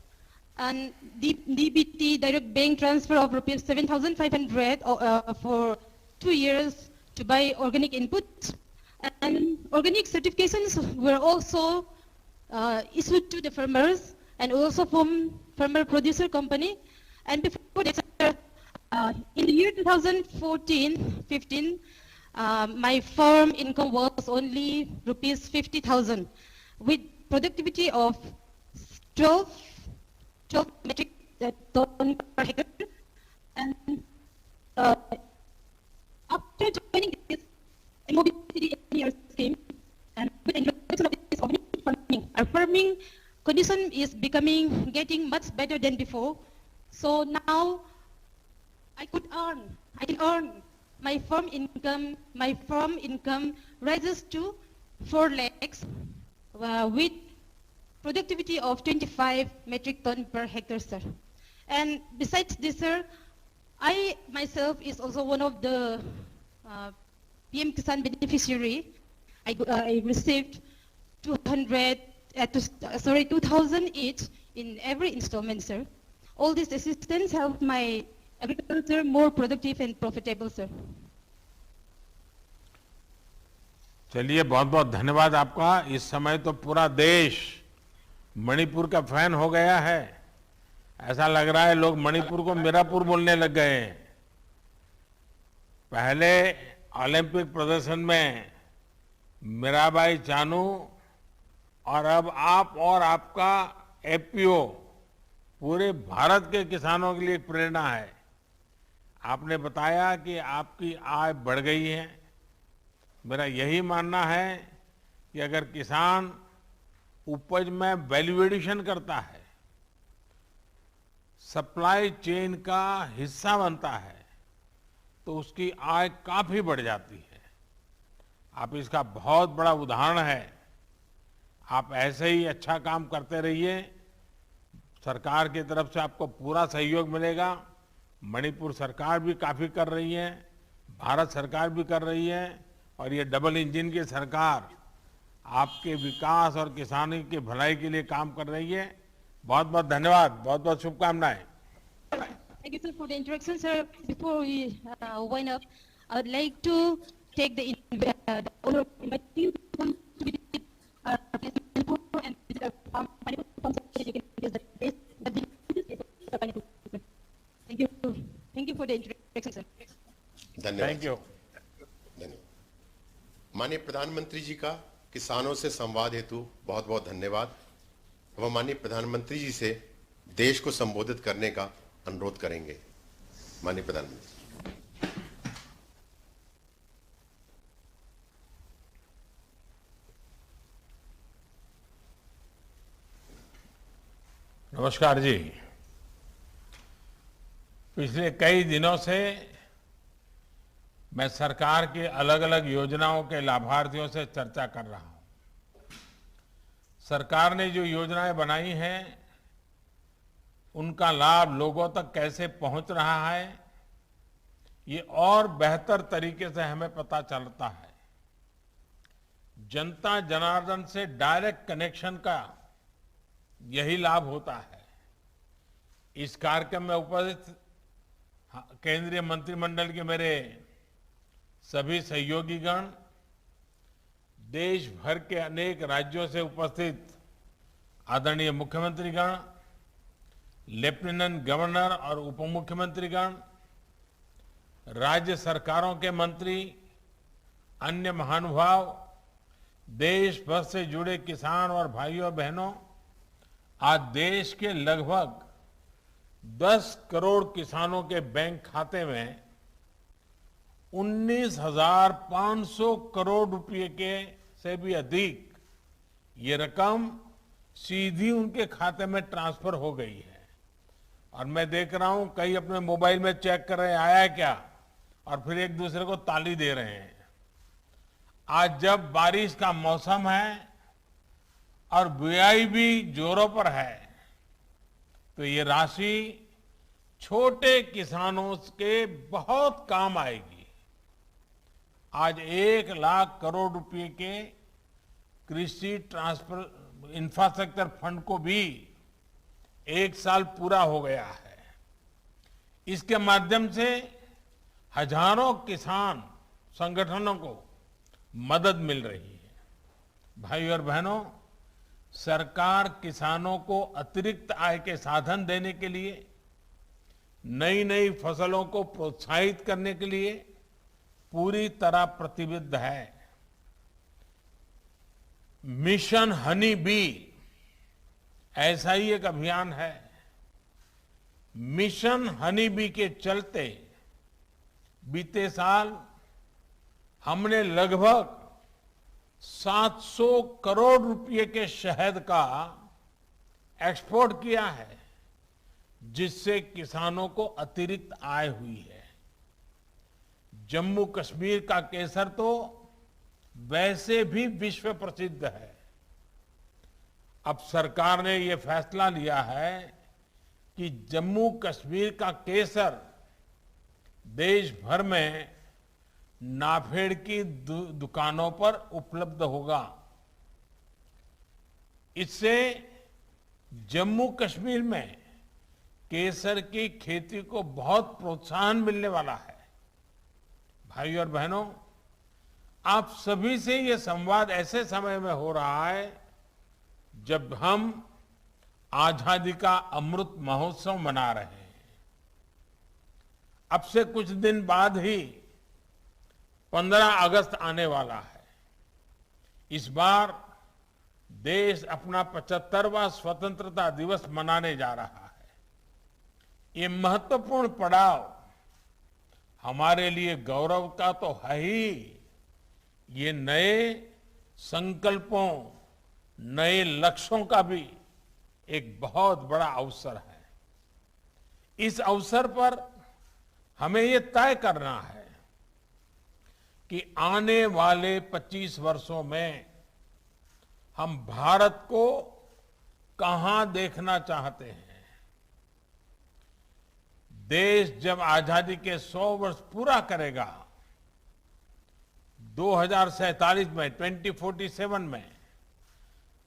and DBT, direct bank transfer of rupees 7,500 for 2 years to buy organic inputs. And organic certifications were also issued to the farmers and also from farmer producer company. And before that, in the year 2014-15, my farm income was only rupees 50,000 with productivity of 12 metric ton per hectare. And after joining this MOVCD scheme and with the introduction of this organic farming, our farming condition is getting much better than before. So now I can earn my farm income rises to 4 lakhs with productivity of 25 metric ton per hectare, sir. And besides this, sir, I myself is also one of the PM Kisan beneficiary. I received 2,000 each in every installment, sir. All this assistance help my agriculture more productive and profitable, sir. चलिए, बहुत बहुत धन्यवाद आपका। इस समय तो पूरा देश मणिपुर का फैन हो गया है। ऐसा लग रहा है लोग मणिपुर को मीरापुर बोलने लग गए हैं। पहले ओलंपिक प्रदर्शन में मीराबाई चानू और अब आप और आपका एपीओ पूरे भारत के किसानों के लिए प्रेरणा है। आपने बताया कि आपकी आय बढ़ गई है। मेरा यही मानना है कि अगर किसान उपज में वैल्यू एडिशन करता है, सप्लाई चेन का हिस्सा बनता है, तो उसकी आय काफी बढ़ जाती है। आप इसका बहुत बड़ा उदाहरण है। आप ऐसे ही अच्छा काम करते रहिए। सरकार की तरफ से आपको पूरा सहयोग मिलेगा। मणिपुर सरकार भी काफी कर रही है, भारत सरकार भी कर रही है, और ये डबल इंजन की सरकार आपके विकास और किसानी की भलाई के लिए काम कर रही है। बहुत बहुत धन्यवाद, बहुत बहुत शुभकामनाएं। Thank you, sir, for the introduction, sir. Before we wind up, I would like to take the honor of inviting you to come to visit our place and visit our farm. Thank you for the introduction, sir. धन्यवाद। Thank you. धन्यवाद। माननीय प्रधानमंत्री जी का किसानों से संवाद हेतु बहुत बहुत धन्यवाद। वह माननीय प्रधानमंत्री जी से देश को संबोधित करने का अनुरोध करेंगे। माननीय प्रधानमंत्री। नमस्कार जी। पिछले कई दिनों से मैं सरकार की अलग अलग योजनाओं के लाभार्थियों से चर्चा कर रहा हूं। सरकार ने जो योजनाएं बनाई हैं उनका लाभ लोगों तक कैसे पहुंच रहा है, ये और बेहतर तरीके से हमें पता चलता है। जनता जनार्दन से डायरेक्ट कनेक्शन का यही लाभ होता है। इस कार्यक्रम में उपस्थित केंद्रीय मंत्रिमंडल के मेरे सभी सहयोगीगण, देश भर के अनेक राज्यों से उपस्थित आदरणीय मुख्यमंत्रीगण, लेफ्टिनेंट गवर्नर और उप मुख्यमंत्रीगण, राज्य सरकारों के मंत्री, अन्य महानुभाव, देश भर से जुड़े किसान और भाइयों और बहनों, आज देश के लगभग 10 करोड़ किसानों के बैंक खाते में 19,500 करोड़ रुपए के से भी अधिक ये रकम सीधी उनके खाते में ट्रांसफर हो गई है। और मैं देख रहा हूं कई अपने मोबाइल में चेक कर रहे हैं आया क्या, और फिर एक दूसरे को ताली दे रहे हैं। आज जब बारिश का मौसम है और बुआई भी जोरों पर है, तो ये राशि छोटे किसानों के बहुत काम आएगी। आज 1 लाख करोड़ रुपए के कृषि ट्रांसफर इंफ्रास्ट्रक्चर फंड को भी 1 साल पूरा हो गया है। इसके माध्यम से हजारों किसान संगठनों को मदद मिल रही है। भाई और बहनों, सरकार किसानों को अतिरिक्त आय के साधन देने के लिए, नई नई फसलों को प्रोत्साहित करने के लिए पूरी तरह प्रतिबद्ध है। मिशन हनी बी ऐसा ही एक अभियान है। मिशन हनी बी के चलते बीते साल हमने लगभग 700 करोड़ रुपए के शहद का एक्सपोर्ट किया है, जिससे किसानों को अतिरिक्त आय हुई है। जम्मू कश्मीर का केसर तो वैसे भी विश्व प्रसिद्ध है। अब सरकार ने ये फैसला लिया है कि जम्मू कश्मीर का केसर देश भर में नाफेड की दुकानों पर उपलब्ध होगा। इससे जम्मू कश्मीर में केसर की खेती को बहुत प्रोत्साहन मिलने वाला है। भाई और बहनों, आप सभी से ये संवाद ऐसे समय में हो रहा है जब हम आजादी का अमृत महोत्सव मना रहे हैं। अब से कुछ दिन बाद ही 15 अगस्त आने वाला है। इस बार देश अपना 75वां स्वतंत्रता दिवस मनाने जा रहा है। ये महत्वपूर्ण पड़ाव हमारे लिए गौरव का तो है ही, ये नए संकल्पों, नए लक्ष्यों का भी एक बहुत बड़ा अवसर है। इस अवसर पर हमें ये तय करना है कि आने वाले 25 वर्षों में हम भारत को कहां देखना चाहते हैं। देश जब आजादी के 100 वर्ष पूरा करेगा 2047 में, 2047 में,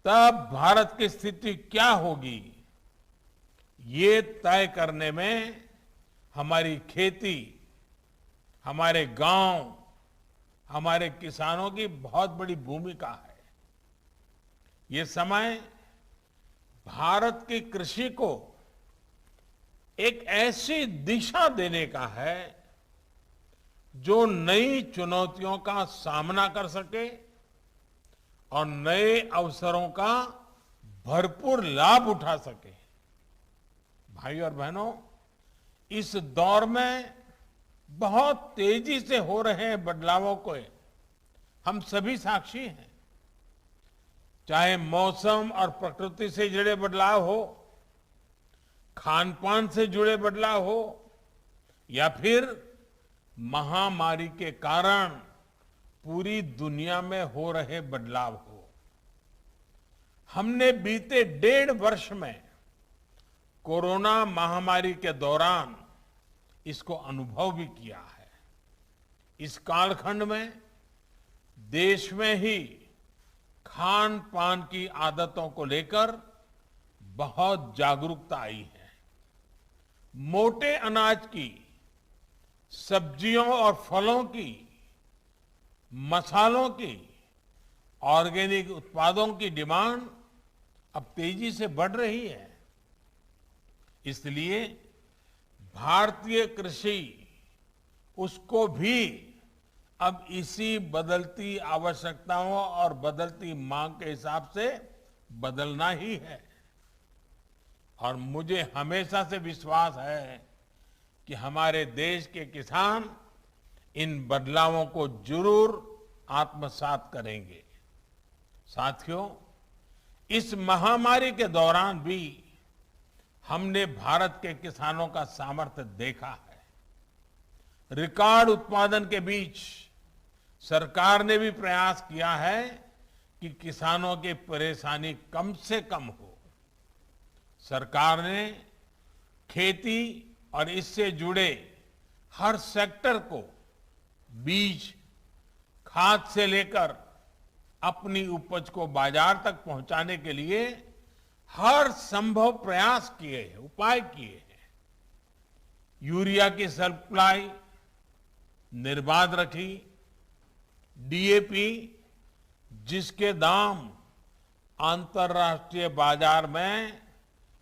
तब भारत की स्थिति क्या होगी, ये तय करने में हमारी खेती, हमारे गांव, हमारे किसानों की बहुत बड़ी भूमिका है। ये समय भारत की कृषि को एक ऐसी दिशा देने का है जो नई चुनौतियों का सामना कर सके और नए अवसरों का भरपूर लाभ उठा सके। भाई और बहनों, इस दौर में बहुत तेजी से हो रहे बदलावों को हम सभी साक्षी हैं। चाहे मौसम और प्रकृति से जुड़े बदलाव हो खान पान से जुड़े बदलाव हो या फिर महामारी के कारण पूरी दुनिया में हो रहे बदलाव हो, हमने बीते 1.5 वर्ष में कोरोना महामारी के दौरान इसको अनुभव भी किया है। इस कालखंड में देश में ही खान पान की आदतों को लेकर बहुत जागरूकता आई है। मोटे अनाज की, सब्जियों और फलों की, मसालों की, ऑर्गेनिक उत्पादों की डिमांड अब तेजी से बढ़ रही है। इसलिए भारतीय कृषि, उसको भी अब इसी बदलती आवश्यकताओं और बदलती मांग के हिसाब से बदलना ही है। और मुझे हमेशा से विश्वास है कि हमारे देश के किसान इन बदलावों को जरूर आत्मसात करेंगे। साथियों, इस महामारी के दौरान भी हमने भारत के किसानों का सामर्थ्य देखा है। रिकॉर्ड उत्पादन के बीच सरकार ने भी प्रयास किया है कि किसानों की परेशानी कम से कम हो। सरकार ने खेती और इससे जुड़े हर सेक्टर को बीज, खाद से लेकर अपनी उपज को बाजार तक पहुंचाने के लिए हर संभव प्रयास किए हैं, उपाय किए हैं। यूरिया की सप्लाई निर्बाध रखी, डीएपी जिसके दाम अंतर्राष्ट्रीय बाजार में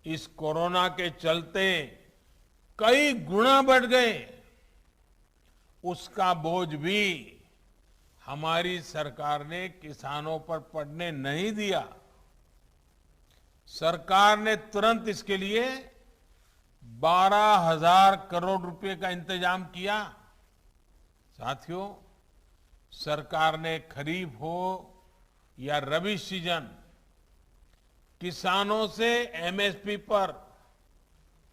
इस कोरोना के चलते कई गुना बढ़ गए, उसका बोझ भी हमारी सरकार ने किसानों पर पड़ने नहीं दिया। सरकार ने तुरंत इसके लिए 12,000 करोड़ रुपए का इंतजाम किया। साथियों, सरकार ने खरीफ हो या रबी सीजन, किसानों से एमएसपी पर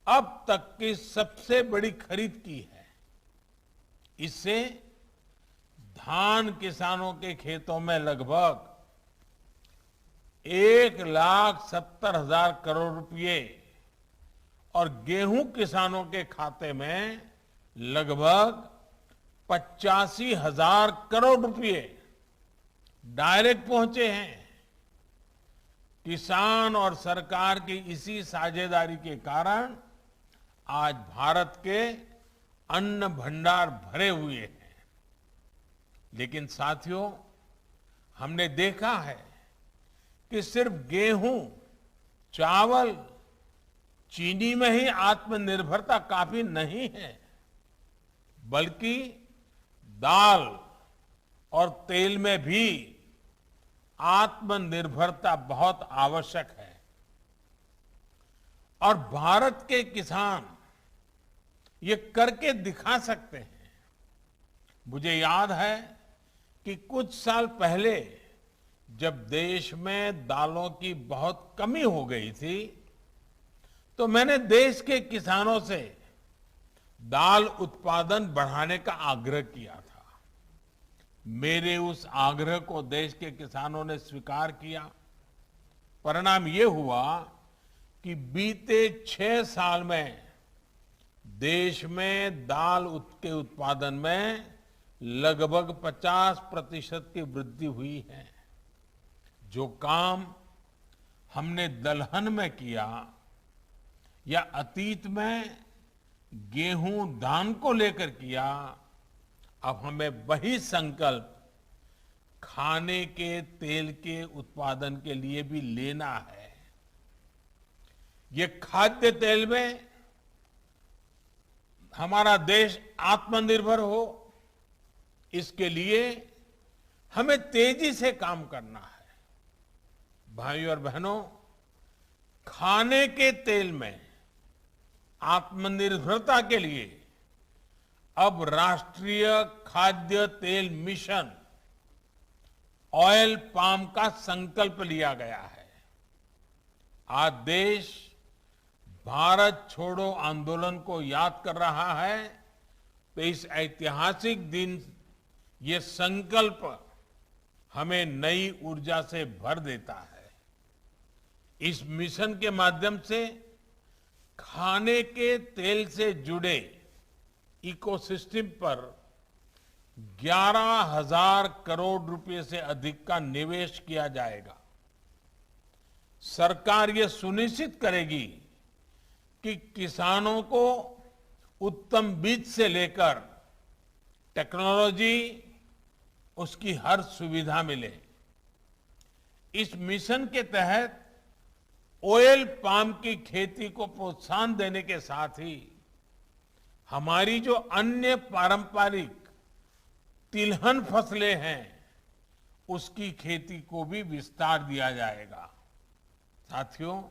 अब तक की सबसे बड़ी खरीद की है। इससे धान किसानों के खेतों में लगभग 1,70,000 करोड़ रुपए और गेहूं किसानों के खाते में लगभग 85,000 करोड़ रुपए डायरेक्ट पहुंचे हैं। किसान और सरकार की इसी साझेदारी के कारण आज भारत के अन्न भंडार भरे हुए हैं। लेकिन साथियों, हमने देखा है कि सिर्फ गेहूं, चावल, चीनी में ही आत्मनिर्भरता काफी नहीं है, बल्कि दाल और तेल में भी आत्मनिर्भरता बहुत आवश्यक है। और भारत के किसान ये करके दिखा सकते हैं। मुझे याद है कि कुछ साल पहले जब देश में दालों की बहुत कमी हो गई थी, तो मैंने देश के किसानों से दाल उत्पादन बढ़ाने का आग्रह किया था। मेरे उस आग्रह को देश के किसानों ने स्वीकार किया। परिणाम ये हुआ कि बीते 6 साल में देश में दाल के उत्पादन में लगभग 50% की वृद्धि हुई है। जो काम हमने दलहन में किया या अतीत में गेहूं, धान को लेकर किया, अब हमें वही संकल्प खाने के तेल के उत्पादन के लिए भी लेना है। ये खाद्य तेल में हमारा देश आत्मनिर्भर हो, इसके लिए हमें तेजी से काम करना है। भाइयों और बहनों, खाने के तेल में आत्मनिर्भरता के लिए अब राष्ट्रीय खाद्य तेल मिशन ऑयल पाम का संकल्प लिया गया है। आज देश भारत छोड़ो आंदोलन को याद कर रहा है, तो इस ऐतिहासिक दिन ये संकल्प हमें नई ऊर्जा से भर देता है। इस मिशन के माध्यम से खाने के तेल से जुड़े इकोसिस्टम पर 11,000 करोड़ रुपए से अधिक का निवेश किया जाएगा। सरकार ये सुनिश्चित करेगी कि किसानों को उत्तम बीज से लेकर टेक्नोलॉजी, उसकी हर सुविधा मिले। इस मिशन के तहत ऑयल पाम की खेती को प्रोत्साहन देने के साथ ही हमारी जो अन्य पारंपरिक तिलहन फसलें हैं, उसकी खेती को भी विस्तार दिया जाएगा। साथियों,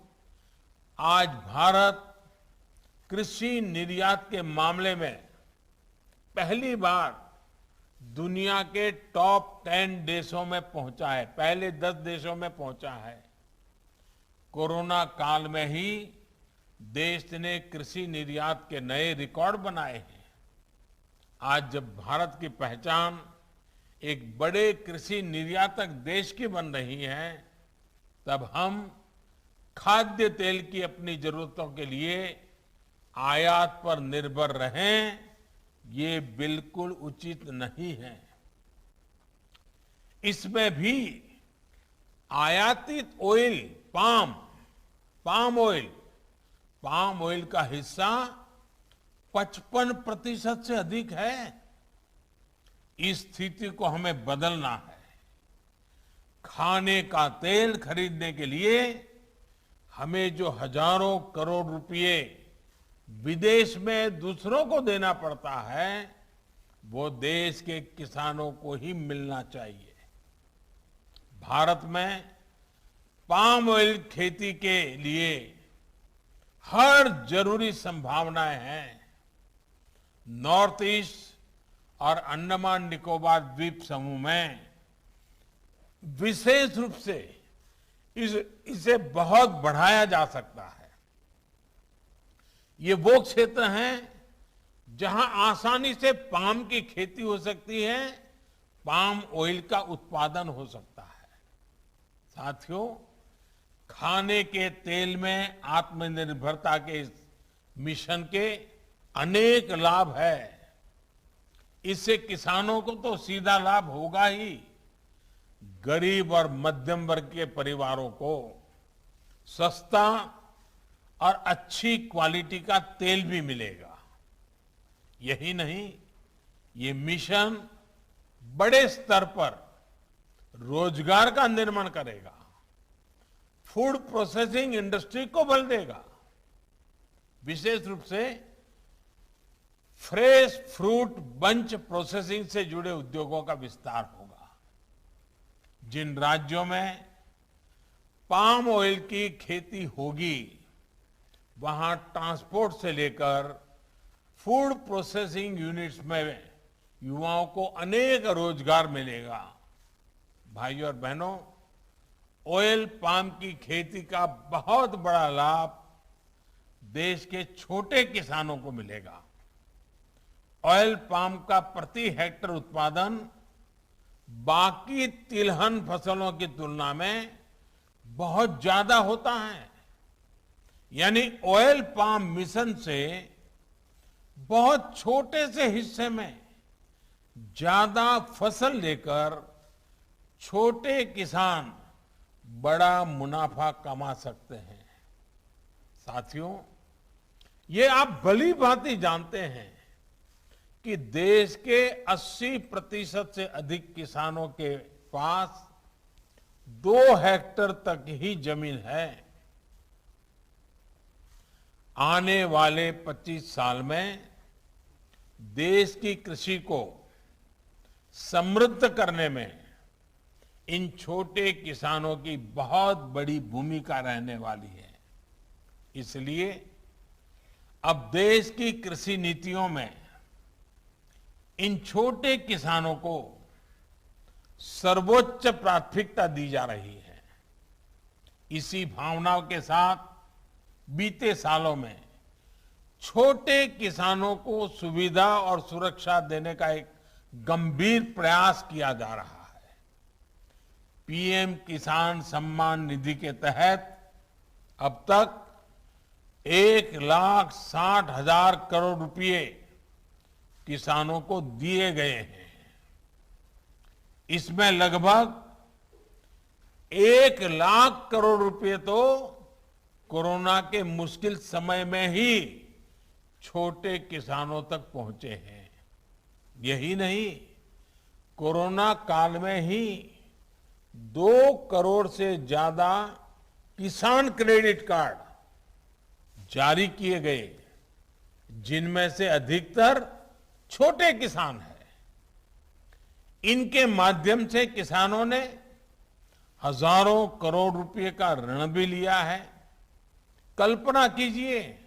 आज भारत कृषि निर्यात के मामले में पहली बार दुनिया के टॉप 10 देशों में पहुंचा है, पहले 10 देशों में पहुंचा है। कोरोना काल में ही देश ने कृषि निर्यात के नए रिकॉर्ड बनाए हैं। आज जब भारत की पहचान एक बड़े कृषि निर्यातक देश की बन रही है, तब हम खाद्य तेल की अपनी जरूरतों के लिए आयात पर निर्भर रहें, ये बिल्कुल उचित नहीं है। इसमें भी आयातित ऑयल, पाम ऑयल का हिस्सा 55% से अधिक है। इस स्थिति को हमें बदलना है। खाने का तेल खरीदने के लिए हमें जो हजारों करोड़ रुपए विदेश में दूसरों को देना पड़ता है, वो देश के किसानों को ही मिलना चाहिए। भारत में पाम ऑयल खेती के लिए हर जरूरी संभावनाएं हैं। नॉर्थ ईस्ट और अंडमान निकोबार द्वीप समूह में विशेष रूप से इसे बहुत बढ़ाया जा सकता है। ये वो क्षेत्र हैं जहां आसानी से पाम की खेती हो सकती है, पाम ऑयल का उत्पादन हो सकता है। साथियों, खाने के तेल में आत्मनिर्भरता के इस मिशन के अनेक लाभ है। इससे किसानों को तो सीधा लाभ होगा ही, गरीब और मध्यम वर्ग के परिवारों को सस्ता और अच्छी क्वालिटी का तेल भी मिलेगा। यही नहीं, ये मिशन बड़े स्तर पर रोजगार का निर्माण करेगा, फूड प्रोसेसिंग इंडस्ट्री को बल देगा। विशेष रूप से फ्रेश फ्रूट बंच प्रोसेसिंग से जुड़े उद्योगों का विस्तार होगा। जिन राज्यों में पाम ऑयल की खेती होगी, वहां ट्रांसपोर्ट से लेकर फूड प्रोसेसिंग यूनिट्स में युवाओं को अनेक रोजगार मिलेगा। भाइयों और बहनों, ऑयल पाम की खेती का बहुत बड़ा लाभ देश के छोटे किसानों को मिलेगा। ऑयल पाम का प्रति हेक्टर उत्पादन बाकी तिलहन फसलों की तुलना में बहुत ज्यादा होता है। यानी ऑयल पाम मिशन से बहुत छोटे से हिस्से में ज्यादा फसल लेकर छोटे किसान बड़ा मुनाफा कमा सकते हैं। साथियों, ये आप भली भांति जानते हैं कि देश के 80% से अधिक किसानों के पास 2 हेक्टेयर तक ही जमीन है। आने वाले 25 साल में देश की कृषि को समृद्ध करने में इन छोटे किसानों की बहुत बड़ी भूमिका रहने वाली है। इसलिए अब देश की कृषि नीतियों में इन छोटे किसानों को सर्वोच्च प्राथमिकता दी जा रही है। इसी भावनाओं के साथ बीते सालों में छोटे किसानों को सुविधा और सुरक्षा देने का एक गंभीर प्रयास किया जा रहा है। पीएम किसान सम्मान निधि के तहत अब तक 1,60,000 करोड़ रुपए किसानों को दिए गए हैं। इसमें लगभग 1 लाख करोड़ रुपए तो कोरोना के मुश्किल समय में ही छोटे किसानों तक पहुंचे हैं। यही नहीं, कोरोना काल में ही 2 करोड़ से ज्यादा किसान क्रेडिट कार्ड जारी किए गए, जिनमें से अधिकतर छोटे किसान हैं। इनके माध्यम से किसानों ने हजारों करोड़ रुपए का ऋण भी लिया है। कल्पना कीजिए,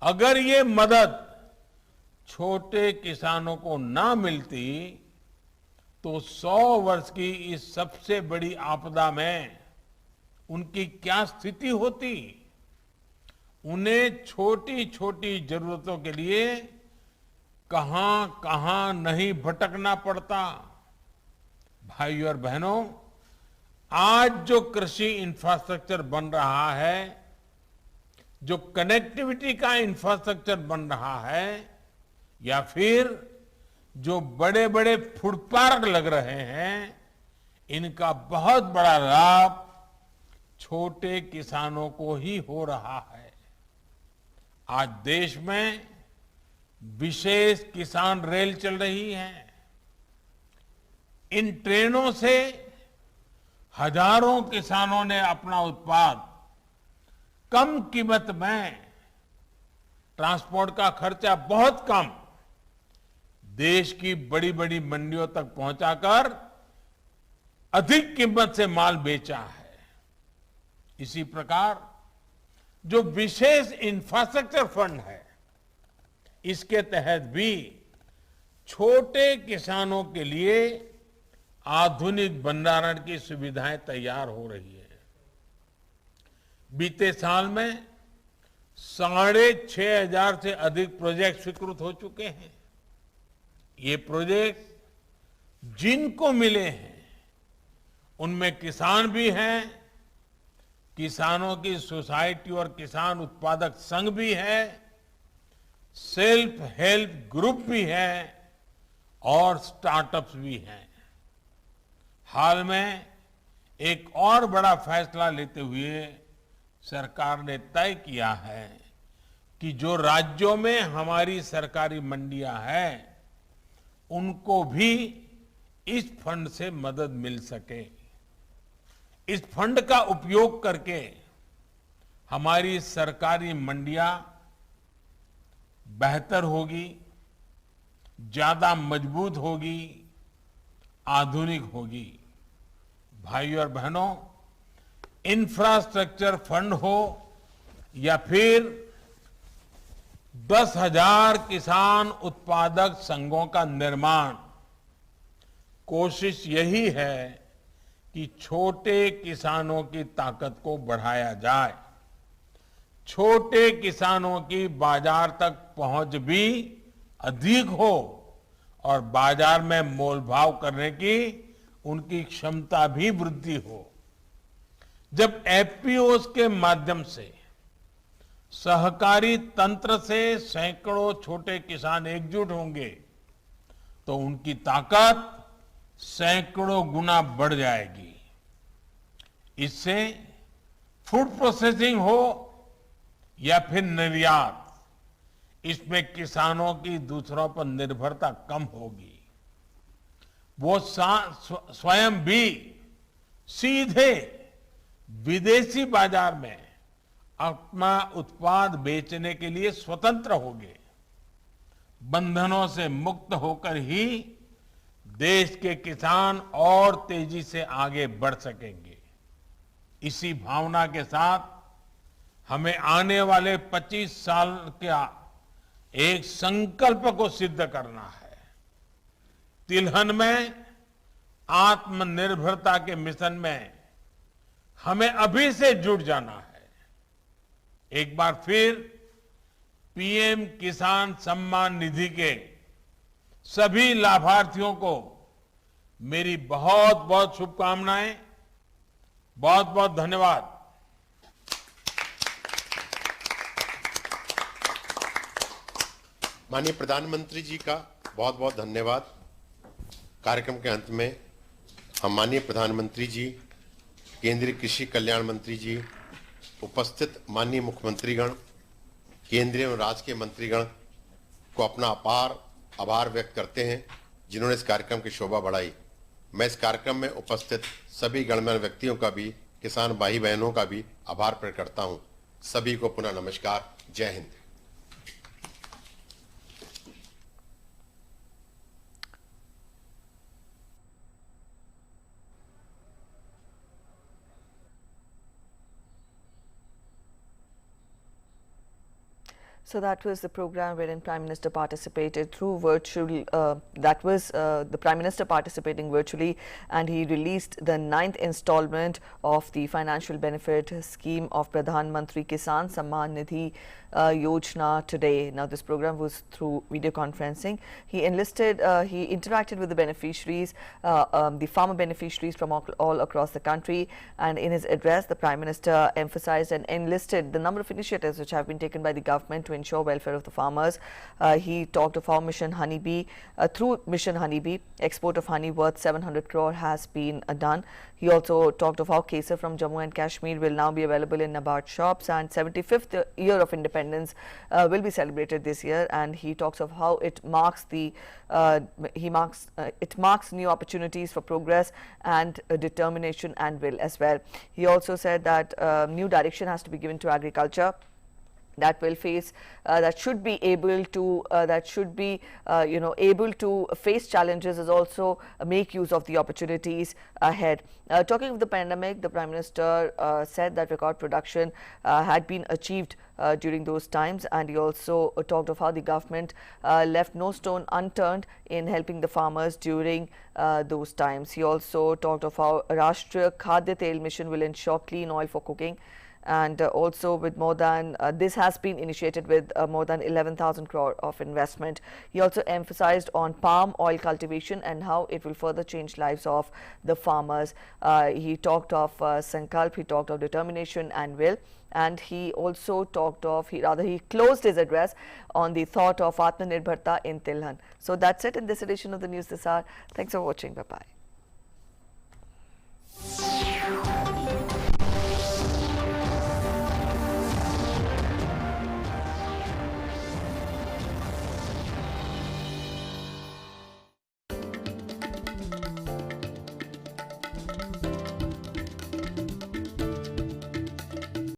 अगर ये मदद छोटे किसानों को ना मिलती तो 100 वर्ष की इस सबसे बड़ी आपदा में उनकी क्या स्थिति होती। उन्हें छोटी छोटी जरूरतों के लिए कहां कहां नहीं भटकना पड़ता। भाइयों और बहनों, आज जो कृषि इंफ्रास्ट्रक्चर बन रहा है, जो कनेक्टिविटी का इंफ्रास्ट्रक्चर बन रहा है, या फिर जो बड़े बड़े फूड पार्क लग रहे हैं, इनका बहुत बड़ा लाभ छोटे किसानों को ही हो रहा है। आज देश में विशेष किसान रेल चल रही है। इन ट्रेनों से हजारों किसानों ने अपना उत्पाद कम कीमत में, ट्रांसपोर्ट का खर्चा बहुत कम, देश की बड़ी बड़ी मंडियों तक पहुंचाकर अधिक कीमत से माल बेचा है। इसी प्रकार जो विशेष इंफ्रास्ट्रक्चर फंड है, इसके तहत भी छोटे किसानों के लिए आधुनिक भंडारण की सुविधाएं तैयार हो रही है। बीते साल में 6,500 से अधिक प्रोजेक्ट स्वीकृत हो चुके हैं। ये प्रोजेक्ट जिनको मिले हैं, उनमें किसान भी हैं, किसानों की सोसाइटी और किसान उत्पादक संघ भी है, सेल्फ हेल्प ग्रुप भी है और स्टार्टअप्स भी हैं। हाल में एक और बड़ा फैसला लेते हुए सरकार ने तय किया है कि जो राज्यों में हमारी सरकारी मंडियां हैं, उनको भी इस फंड से मदद मिल सके। इस फंड का उपयोग करके हमारी सरकारी मंडियां बेहतर होगी, ज्यादा मजबूत होगी, आधुनिक होगी। भाइयों और बहनों, इंफ्रास्ट्रक्चर फंड हो या फिर 10,000 किसान उत्पादक संघों का निर्माण, कोशिश यही है कि छोटे किसानों की ताकत को बढ़ाया जाए, छोटे किसानों की बाजार तक पहुंच भी अधिक हो और बाजार में मोलभाव करने की उनकी क्षमता भी वृद्धि हो। जब एफपीओस के माध्यम से सहकारी तंत्र से सैकड़ों छोटे किसान एकजुट होंगे तो उनकी ताकत सैकड़ों गुना बढ़ जाएगी। इससे फूड प्रोसेसिंग हो या फिर निर्यात, इसमें किसानों की दूसरों पर निर्भरता कम होगी। वो स्वयं भी सीधे विदेशी बाजार में अपना उत्पाद बेचने के लिए स्वतंत्र होंगे। बंधनों से मुक्त होकर ही देश के किसान और तेजी से आगे बढ़ सकेंगे। इसी भावना के साथ हमें आने वाले 25 साल का एक संकल्प को सिद्ध करना है। तिलहन में आत्मनिर्भरता के मिशन में हमें अभी से जुट जाना है। एक बार फिर पीएम किसान सम्मान निधि के सभी लाभार्थियों को मेरी बहुत बहुत शुभकामनाएं, बहुत बहुत धन्यवाद। माननीय प्रधानमंत्री जी का बहुत बहुत धन्यवाद। कार्यक्रम के अंत में हम माननीय प्रधानमंत्री जी, केंद्रीय कृषि कल्याण मंत्री जी, उपस्थित माननीय मुख्यमंत्रीगण, केंद्रीय एवं राज्य के मंत्रीगण को अपना अपार आभार व्यक्त करते हैं जिन्होंने इस कार्यक्रम की शोभा बढ़ाई। मैं इस कार्यक्रम में उपस्थित सभी गणमान्य व्यक्तियों का भी, किसान भाई बहनों का भी आभार प्रकट करता हूं। सभी को पुनः नमस्कार। जय Hind. So that was the program wherein Prime Minister participated through virtual, the Prime Minister participating virtually, and he released the 9th installment of the financial benefit scheme of Pradhan Mantri Kisan Samman Nidhi Yojana today. Now this program was through video conferencing. He interacted with the beneficiaries, the farmer beneficiaries from all across the country, and in his address the Prime Minister emphasized and enlisted the number of initiatives which have been taken by the government to ensure welfare of the farmers. He talked of how Mission Honeybee, through Mission Honeybee, export of honey worth 700 crore has been done. He also talked of how Kesar from Jammu and Kashmir will now be available in NABARD shops, and 75th year of independence will be celebrated this year. And he talks of how it marks new opportunities for progress and determination and will as well. He also said that new direction has to be given to agriculture that will face should be able to face challenges, as also make use of the opportunities ahead. Talking of the pandemic, the Prime Minister said that record production had been achieved during those times, and he also talked of how the government left no stone unturned in helping the farmers during those times. He also talked of how Rashtriya Khadya Tel Mission will ensure clean oil for cooking, and also with more than this has been initiated with more than 11,000 crore of investment. He also emphasized on palm oil cultivation and how it will further change lives of the farmers. He talked of Sankalp, he talked of determination and will, and he also talked of, he closed his address on the thought of Atmanirbharta in Tilhan. So that's it in this edition of the News This Hour. Thanks for watching. Bye-bye.